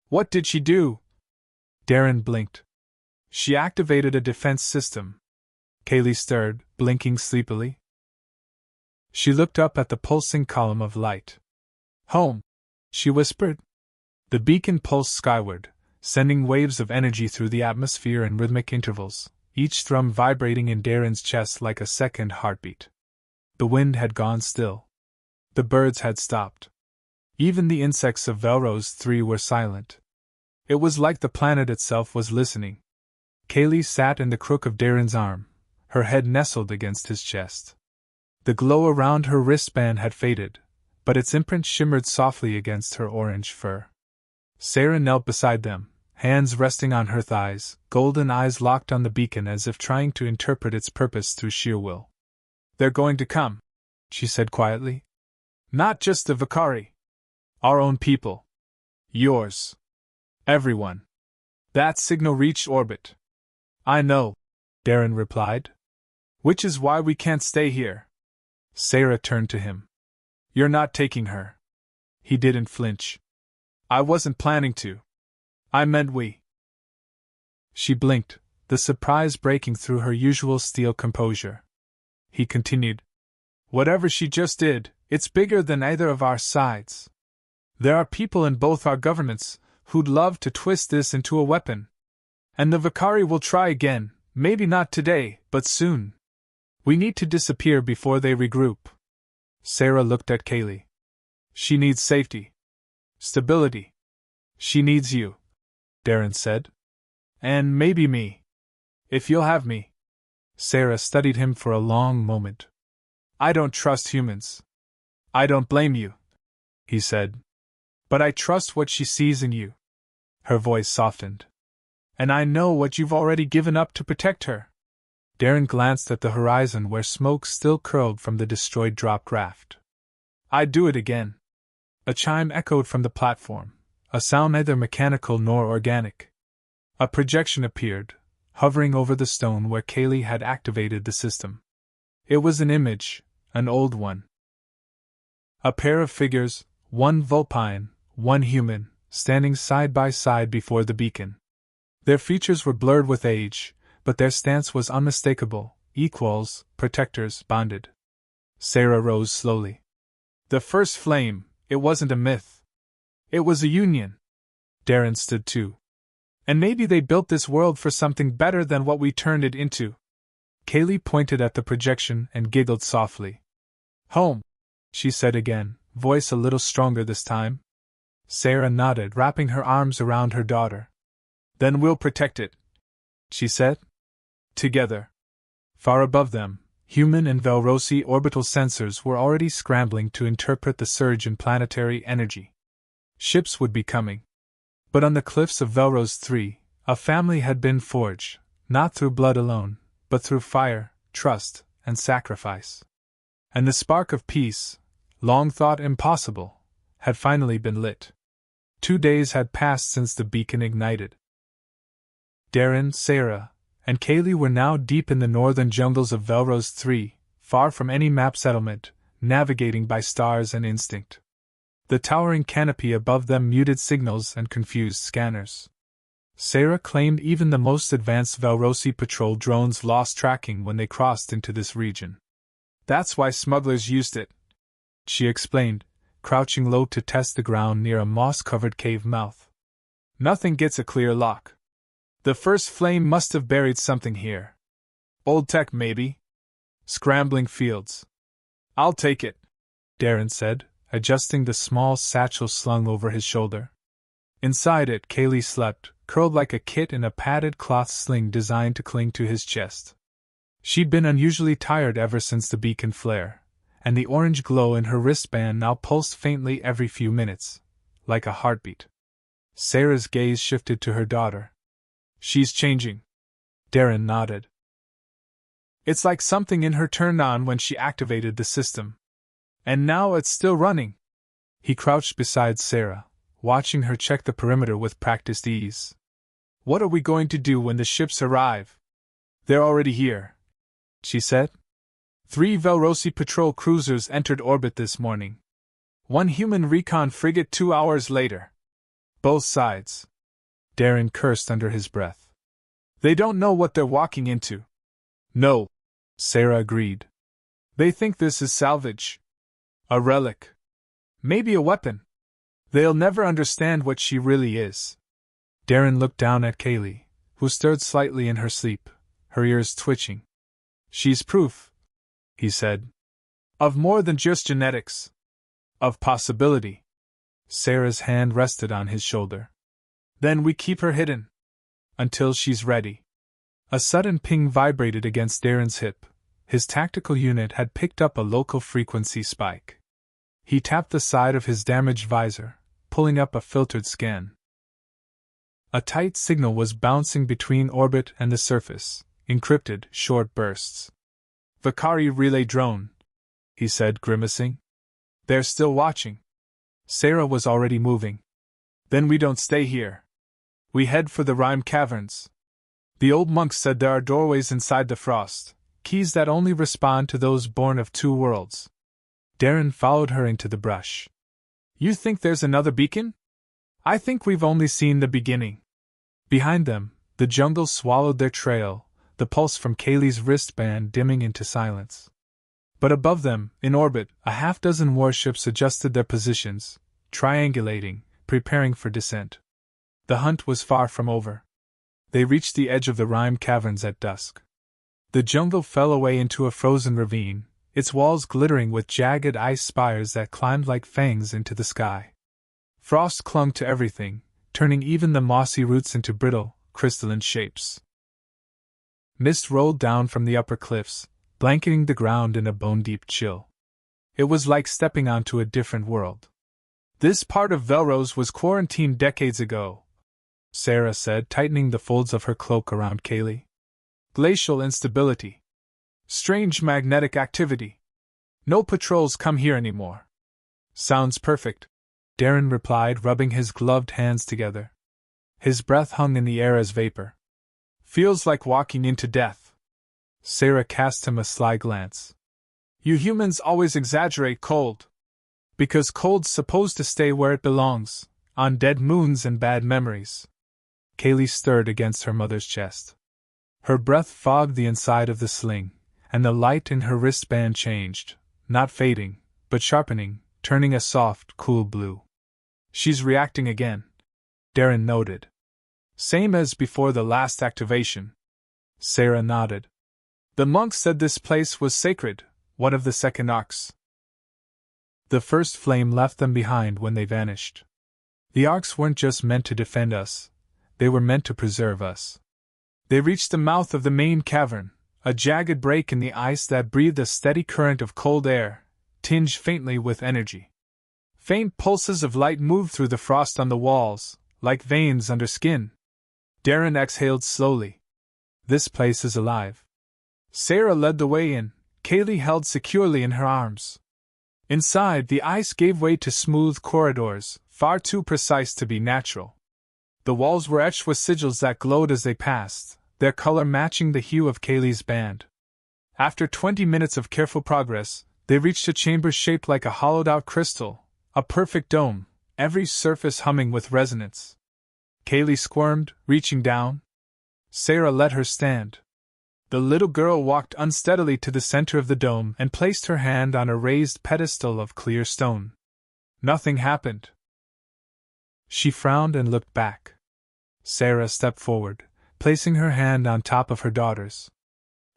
What did she do? Darren blinked. She activated a defense system. Kaylee stirred, blinking sleepily. She looked up at the pulsing column of light. Home, she whispered. The beacon pulsed skyward, sending waves of energy through the atmosphere in rhythmic intervals, each thrum vibrating in Darren's chest like a second heartbeat. The wind had gone still. The birds had stopped. Even the insects of Velrose 3 were silent. It was like the planet itself was listening. Kaylee sat in the crook of Darren's arm, her head nestled against his chest. The glow around her wristband had faded, but its imprint shimmered softly against her orange fur. Sarah knelt beside them, hands resting on her thighs, golden eyes locked on the beacon as if trying to interpret its purpose through sheer will. They're going to come, she said quietly. Not just the Vakari. Our own people. Yours. Everyone. That signal reached orbit. I know, Darren replied. Which is why we can't stay here. Sarah turned to him. You're not taking her. He didn't flinch. I wasn't planning to. I meant we. She blinked, the surprise breaking through her usual steel composure. He continued. Whatever she just did, it's bigger than either of our sides. There are people in both our governments who'd love to twist this into a weapon. And the Vakari will try again, maybe not today, but soon. We need to disappear before they regroup. Sarah looked at Kaylee. She needs safety. Stability. She needs you, Darren said. And maybe me. If you'll have me. Sarah studied him for a long moment. I don't trust humans. I don't blame you, he said. But I trust what she sees in you. Her voice softened. And I know what you've already given up to protect her. Darren glanced at the horizon where smoke still curled from the destroyed drop craft. I'd do it again. A chime echoed from the platform, a sound neither mechanical nor organic. A projection appeared, hovering over the stone where Kaylee had activated the system. It was an image, an old one. A pair of figures, one vulpine, one human, standing side by side before the beacon. Their features were blurred with age, but their stance was unmistakable, equals, protectors, bonded. Sarah rose slowly. The first flame, it wasn't a myth. It was a union. Darren stood too. And maybe they built this world for something better than what we turned it into. Kaylee pointed at the projection and giggled softly. Home, she said again, voice a little stronger this time. Sarah nodded, wrapping her arms around her daughter. Then we'll protect it, she said. Together. Far above them, human and Velrosi orbital sensors were already scrambling to interpret the surge in planetary energy. Ships would be coming. But on the cliffs of Velrose 3, a family had been forged, not through blood alone, but through fire, trust, and sacrifice. And the spark of peace, long thought impossible, had finally been lit. 2 days had passed since the beacon ignited. Darren, Sarah, and Kaylee were now deep in the northern jungles of Velrose 3, far from any map settlement, navigating by stars and instinct. The towering canopy above them muted signals and confused scanners. Sarah claimed even the most advanced Velrosi patrol drones lost tracking when they crossed into this region. That's why smugglers used it, she explained, crouching low to test the ground near a moss-covered cave mouth. Nothing gets a clear lock. The first flame must have buried something here. Old tech, maybe? Scrambling fields. I'll take it, Darren said, adjusting the small satchel slung over his shoulder. Inside it, Kaylee slept, curled like a kit in a padded cloth sling designed to cling to his chest. She'd been unusually tired ever since the beacon flare, and the orange glow in her wristband now pulsed faintly every few minutes, like a heartbeat. Sarah's gaze shifted to her daughter. She's changing. Darren nodded. It's like something in her turned on when she activated the system. And now it's still running. He crouched beside Sarah, watching her check the perimeter with practiced ease. What are we going to do when the ships arrive? They're already here, she said. 3 Velrosi patrol cruisers entered orbit this morning. 1 human recon frigate 2 hours later. Both sides. Darren cursed under his breath. They don't know what they're walking into. No, Sarah agreed. They think this is salvage. A relic. Maybe a weapon. They'll never understand what she really is. Darren looked down at Kaylee, who stirred slightly in her sleep, her ears twitching. She's proof, he said. Of more than just genetics. Of possibility. Sarah's hand rested on his shoulder. Then we keep her hidden. Until she's ready. A sudden ping vibrated against Darren's hip. His tactical unit had picked up a local frequency spike. He tapped the side of his damaged visor, pulling up a filtered scan. A tight signal was bouncing between orbit and the surface, encrypted, short bursts. Vakari relay drone, he said, grimacing. They're still watching. Sarah was already moving. Then we don't stay here. We head for the Rime Caverns. The old monks said there are doorways inside the frost, keys that only respond to those born of 2 worlds. Darren followed her into the brush. You think there's another beacon? I think we've only seen the beginning. Behind them, the jungle swallowed their trail, the pulse from Kaylee's wristband dimming into silence. But above them, in orbit, a half-dozen warships adjusted their positions, triangulating, preparing for descent. The hunt was far from over. They reached the edge of the Rime Caverns at dusk. The jungle fell away into a frozen ravine, its walls glittering with jagged ice spires that climbed like fangs into the sky. Frost clung to everything, turning even the mossy roots into brittle, crystalline shapes. Mist rolled down from the upper cliffs, blanketing the ground in a bone-deep chill. It was like stepping onto a different world. This part of Velrose was quarantined decades ago, Sarah said, tightening the folds of her cloak around Kaylee. Glacial instability. Strange magnetic activity. No patrols come here anymore. Sounds perfect, Darren replied, rubbing his gloved hands together. His breath hung in the air as vapor. Feels like walking into death. Sarah cast him a sly glance. You humans always exaggerate cold. Because cold's supposed to stay where it belongs, on dead moons and bad memories. Kaylee stirred against her mother's chest. Her breath fogged the inside of the sling, and the light in her wristband changed, not fading, but sharpening, turning a soft, cool blue. She's reacting again, Darren noted. Same as before the last activation. Sarah nodded. The monks said this place was sacred, one of the second arcs. The first flame left them behind when they vanished. The arcs weren't just meant to defend us, they were meant to preserve us. They reached the mouth of the main cavern, a jagged break in the ice that breathed a steady current of cold air, tinged faintly with energy. Faint pulses of light moved through the frost on the walls, like veins under skin. Darren exhaled slowly. This place is alive. Sarah led the way in, Kaylee held securely in her arms. Inside, the ice gave way to smooth corridors, far too precise to be natural. The walls were etched with sigils that glowed as they passed, their color matching the hue of Kaylee's band. After 20 minutes of careful progress, they reached a chamber shaped like a hollowed-out crystal, a perfect dome, every surface humming with resonance. Kaylee squirmed, reaching down. Sarah let her stand. The little girl walked unsteadily to the center of the dome and placed her hand on a raised pedestal of clear stone. Nothing happened. She frowned and looked back. Sarah stepped forward, placing her hand on top of her daughter's.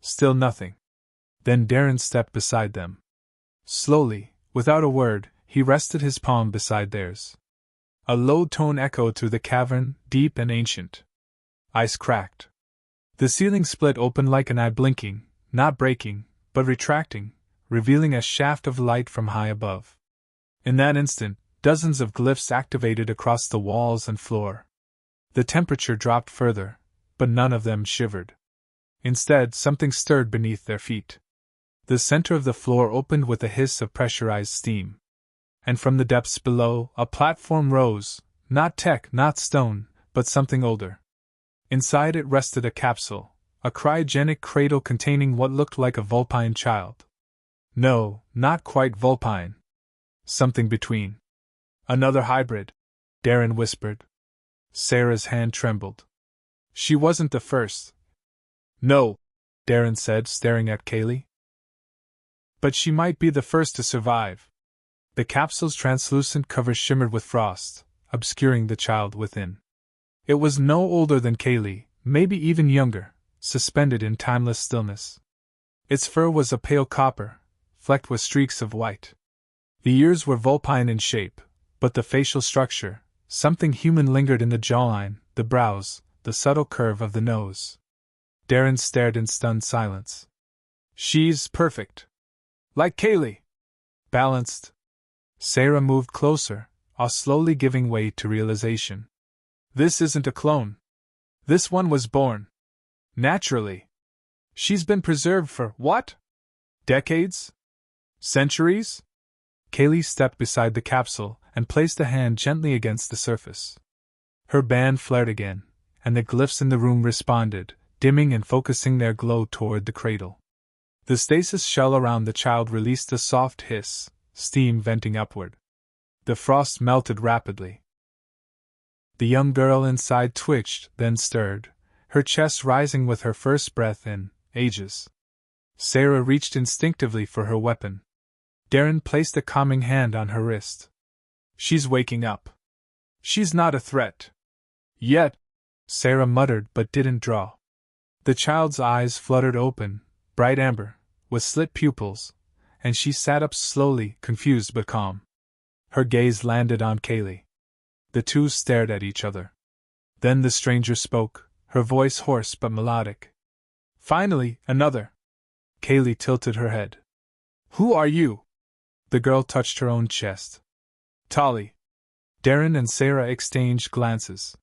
Still nothing. Then Darren stepped beside them. Slowly, without a word, he rested his palm beside theirs. A low tone echoed through the cavern, deep and ancient. Ice cracked. The ceiling split open like an eye, blinking, not breaking, but retracting, revealing a shaft of light from high above. In that instant, dozens of glyphs activated across the walls and floor. The temperature dropped further, but none of them shivered. Instead, something stirred beneath their feet. The center of the floor opened with a hiss of pressurized steam. And from the depths below, a platform rose, not tech, not stone, but something older. Inside it rested a capsule, a cryogenic cradle containing what looked like a vulpine child. No, not quite vulpine. Something between. Another hybrid, Darren whispered. Sarah's hand trembled. She wasn't the first. No, Darren said, staring at Kaylee. But she might be the first to survive. The capsule's translucent cover shimmered with frost, obscuring the child within. It was no older than Kaylee, maybe even younger, suspended in timeless stillness. Its fur was a pale copper, flecked with streaks of white. The ears were vulpine in shape, but the facial structure, something human, lingered in the jawline, the brows, the subtle curve of the nose. Darren stared in stunned silence. She's perfect. Like Kaylee. Balanced. Sarah moved closer, awe slowly giving way to realization. This isn't a clone. This one was born. Naturally. She's been preserved for, what? Decades? Centuries? Kaylee stepped beside the capsule and placed a hand gently against the surface. Her band flared again, and the glyphs in the room responded, dimming and focusing their glow toward the cradle. The stasis shell around the child released a soft hiss, steam venting upward. The frost melted rapidly. The young girl inside twitched, then stirred, her chest rising with her first breath in ages. Sarah reached instinctively for her weapon. Darren placed a calming hand on her wrist. She's waking up. She's not a threat. Yet, Sarah muttered but didn't draw. The child's eyes fluttered open, bright amber, with slit pupils, and she sat up slowly, confused but calm. Her gaze landed on Kaylee. The two stared at each other. Then the stranger spoke, her voice hoarse but melodic. Finally, another. Kaylee tilted her head. Who are you? The girl touched her own chest. Tali. Darren and Sarah exchanged glances.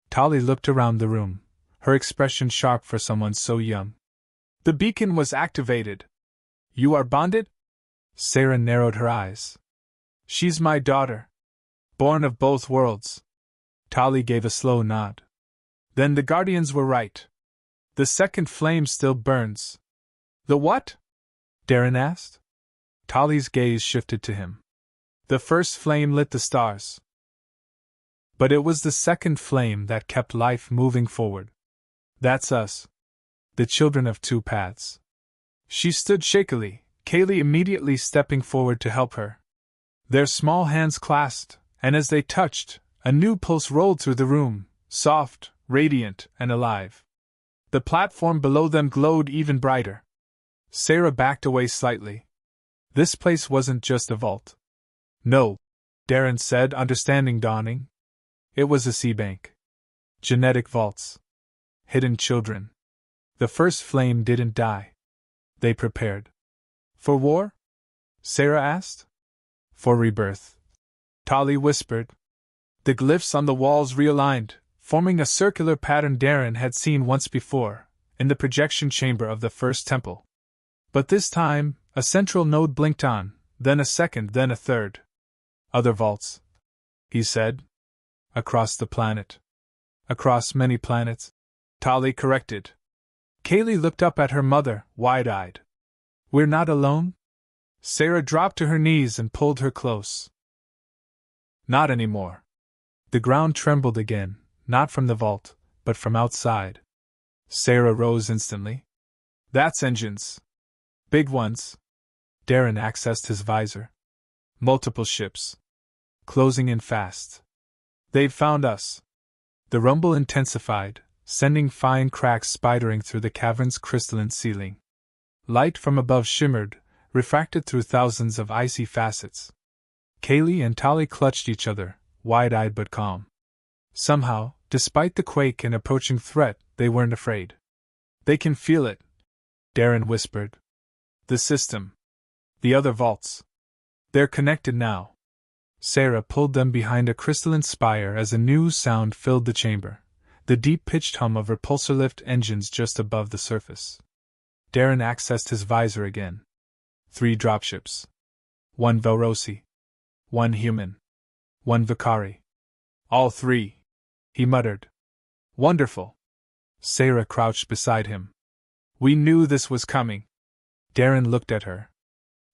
Tali looked around the room, her expression sharp for someone so young. The beacon was activated. You are bonded? Sarah narrowed her eyes. She's my daughter. Born of both worlds. Tali gave a slow nod. Then the Guardians were right. The second flame still burns. The what? Darren asked. Tali's gaze shifted to him. The first flame lit the stars. But it was the second flame that kept life moving forward. That's us. The children of two paths. She stood shakily, Kaylee immediately stepping forward to help her. Their small hands clasped, and as they touched, a new pulse rolled through the room, soft, radiant, and alive. The platform below them glowed even brighter. Sarah backed away slightly. This place wasn't just a vault. No, Darren said, understanding dawning. It was a sea bank. Genetic vaults. Hidden children. The first flame didn't die. They prepared. For war? Sarah asked. For rebirth. Tali whispered. The glyphs on the walls realigned, forming a circular pattern Darren had seen once before, in the projection chamber of the first temple. But this time, a central node blinked on, then a second, then a third. Other vaults, he said. Across the planet. Across many planets, Tali corrected. Kaylee looked up at her mother, wide-eyed. We're not alone? Sarah dropped to her knees and pulled her close. Not anymore. The ground trembled again, not from the vault, but from outside. Sarah rose instantly. That's engines. Big ones. Darren accessed his visor. Multiple ships. Closing in fast. They've found us. The rumble intensified, sending fine cracks spidering through the cavern's crystalline ceiling. Light from above shimmered, refracted through thousands of icy facets. Kaylee and Tali clutched each other, wide-eyed but calm. Somehow, despite the quake and approaching threat, they weren't afraid. They can feel it, Darren whispered. The system. The other vaults. They're connected now. Sarah pulled them behind a crystalline spire as a new sound filled the chamber, the deep-pitched hum of repulsor lift engines just above the surface. Darren accessed his visor again. 3 dropships. 1 Velrosi. 1 human. 1 Vicari. All 3, he muttered. Wonderful. Sarah crouched beside him. We knew this was coming. Darren looked at her.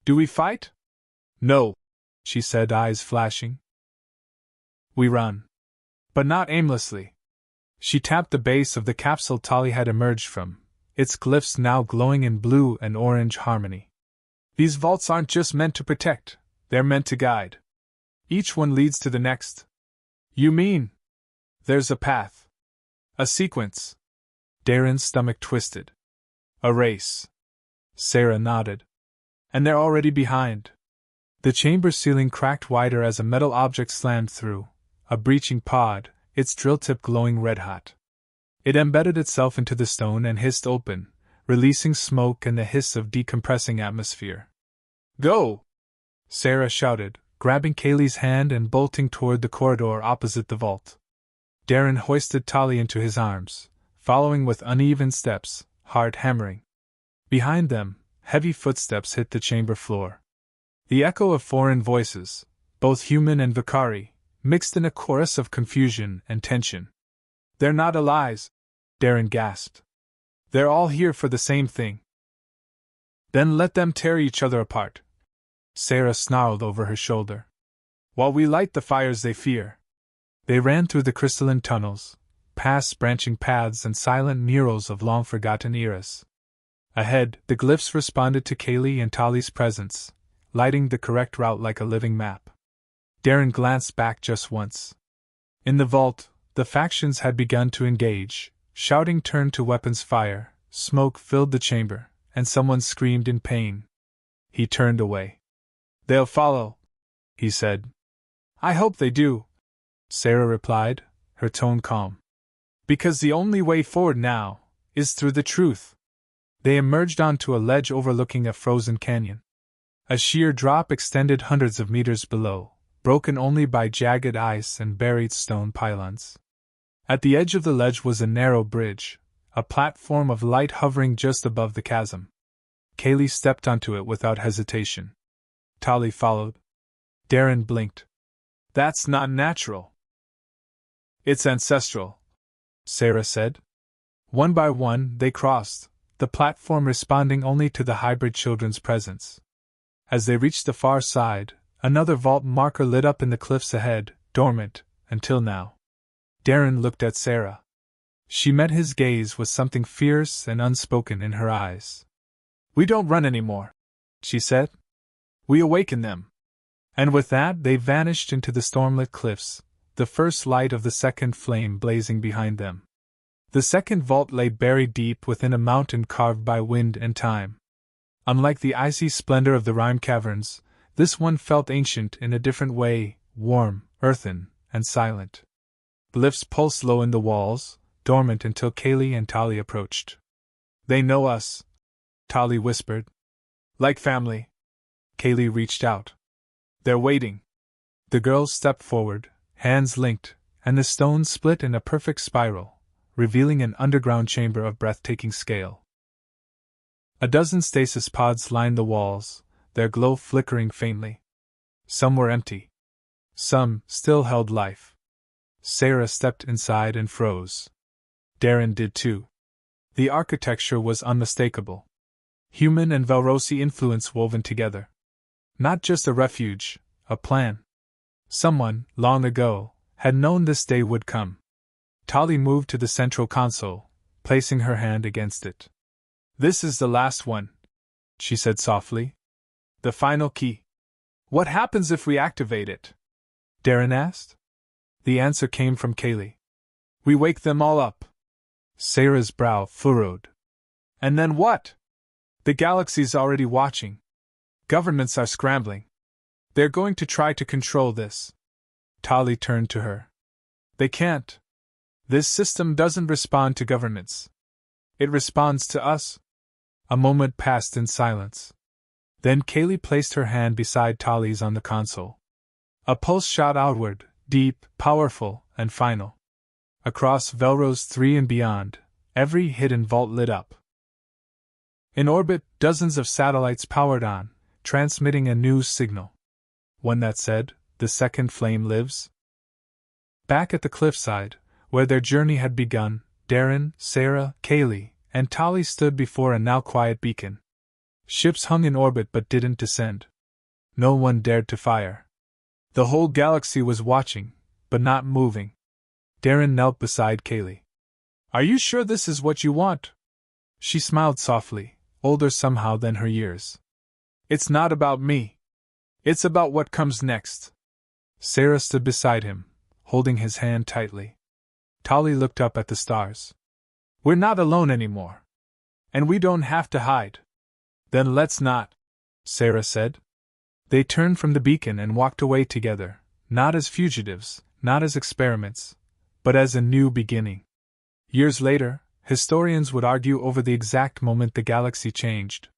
Do we fight? No, she said, eyes flashing. We run. But not aimlessly. She tapped the base of the capsule Tali had emerged from, its glyphs now glowing in blue and orange harmony. These vaults aren't just meant to protect, they're meant to guide. Each one leads to the next. You mean? There's a path. A sequence. Darren's stomach twisted. A race. Sarah nodded. And they're already behind. The chamber ceiling cracked wider as a metal object slammed through, a breaching pod, its drill tip glowing red-hot. It embedded itself into the stone and hissed open, releasing smoke and the hiss of decompressing atmosphere. Go! Sarah shouted, grabbing Kaylee's hand and bolting toward the corridor opposite the vault. Darren hoisted Tali into his arms, following with uneven steps, heart hammering. Behind them, heavy footsteps hit the chamber floor. The echo of foreign voices, both human and Vicari, mixed in a chorus of confusion and tension. They're not allies, Darren gasped. They're all here for the same thing. Then let them tear each other apart, Sarah snarled over her shoulder. While we light the fires they fear. They ran through the crystalline tunnels, past branching paths and silent murals of long-forgotten eras. Ahead, the glyphs responded to Kaylee and Tali's presence, lighting the correct route like a living map. Darren glanced back just once. In the vault, the factions had begun to engage, shouting turned to weapons fire, smoke filled the chamber, and someone screamed in pain. He turned away. They'll follow, he said. I hope they do, Sarah replied, her tone calm. Because the only way forward now is through the truth. They emerged onto a ledge overlooking a frozen canyon. A sheer drop extended hundreds of meters below, broken only by jagged ice and buried stone pylons. At the edge of the ledge was a narrow bridge, a platform of light hovering just above the chasm. Kaylee stepped onto it without hesitation. Tali followed. Darren blinked. That's not natural. It's ancestral, Sarah said. One by one, they crossed, the platform responding only to the hybrid children's presence. As they reached the far side, another vault marker lit up in the cliffs ahead, dormant, until now. Darren looked at Sarah. She met his gaze with something fierce and unspoken in her eyes. We don't run anymore, she said. We awaken them. And with that they vanished into the stormlit cliffs, the first light of the second flame blazing behind them. The second vault lay buried deep within a mountain carved by wind and time. Unlike the icy splendor of the Rime caverns, this one felt ancient in a different way, warm, earthen, and silent. Glyphs pulsed low in the walls, dormant until Kaylee and Tali approached. They know us, Tali whispered. Like family. Kaylee reached out. They're waiting. The girls stepped forward, hands linked, and the stones split in a perfect spiral, revealing an underground chamber of breathtaking scale. A dozen stasis pods lined the walls, their glow flickering faintly. Some were empty. Some still held life. Sarah stepped inside and froze. Darren did too. The architecture was unmistakable. Human and Velrosi influence woven together. Not just a refuge, a plan. Someone, long ago, had known this day would come. Tali moved to the central console, placing her hand against it. "This is the last one," she said softly. "The final key." "What happens if we activate it?" Darren asked. The answer came from Kaylee. "We wake them all up." Sarah's brow furrowed. "And then what?" "The galaxy's already watching. Governments are scrambling. They're going to try to control this." Tali turned to her. "They can't. This system doesn't respond to governments. It responds to us." A moment passed in silence. Then Kaylee placed her hand beside Tali's on the console. A pulse shot outward, deep, powerful, and final. Across Velros 3 and beyond, every hidden vault lit up. In orbit, dozens of satellites powered on, transmitting a news signal. One that said, "The second flame lives." Back at the cliffside, where their journey had begun, Darren, Sarah, Kaylee, and Tali stood before a now quiet beacon. Ships hung in orbit but didn't descend. No one dared to fire. The whole galaxy was watching, but not moving. Darren knelt beside Kaylee. "Are you sure this is what you want?" She smiled softly, older somehow than her years. "It's not about me. It's about what comes next." Sarah stood beside him, holding his hand tightly. Tali looked up at the stars. "We're not alone anymore. And we don't have to hide." "Then let's not," Sarah said. They turned from the beacon and walked away together, not as fugitives, not as experiments, but as a new beginning. Years later, historians would argue over the exact moment the galaxy changed.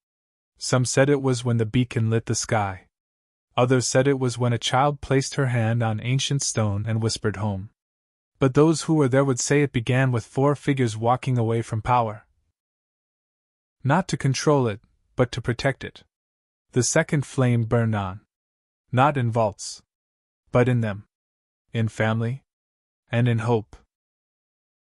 Some said it was when the beacon lit the sky. Others said it was when a child placed her hand on ancient stone and whispered home. But those who were there would say it began with 4 figures walking away from power. Not to control it, but to protect it. The second flame burned on. Not in vaults, but in them. In family. And in hope.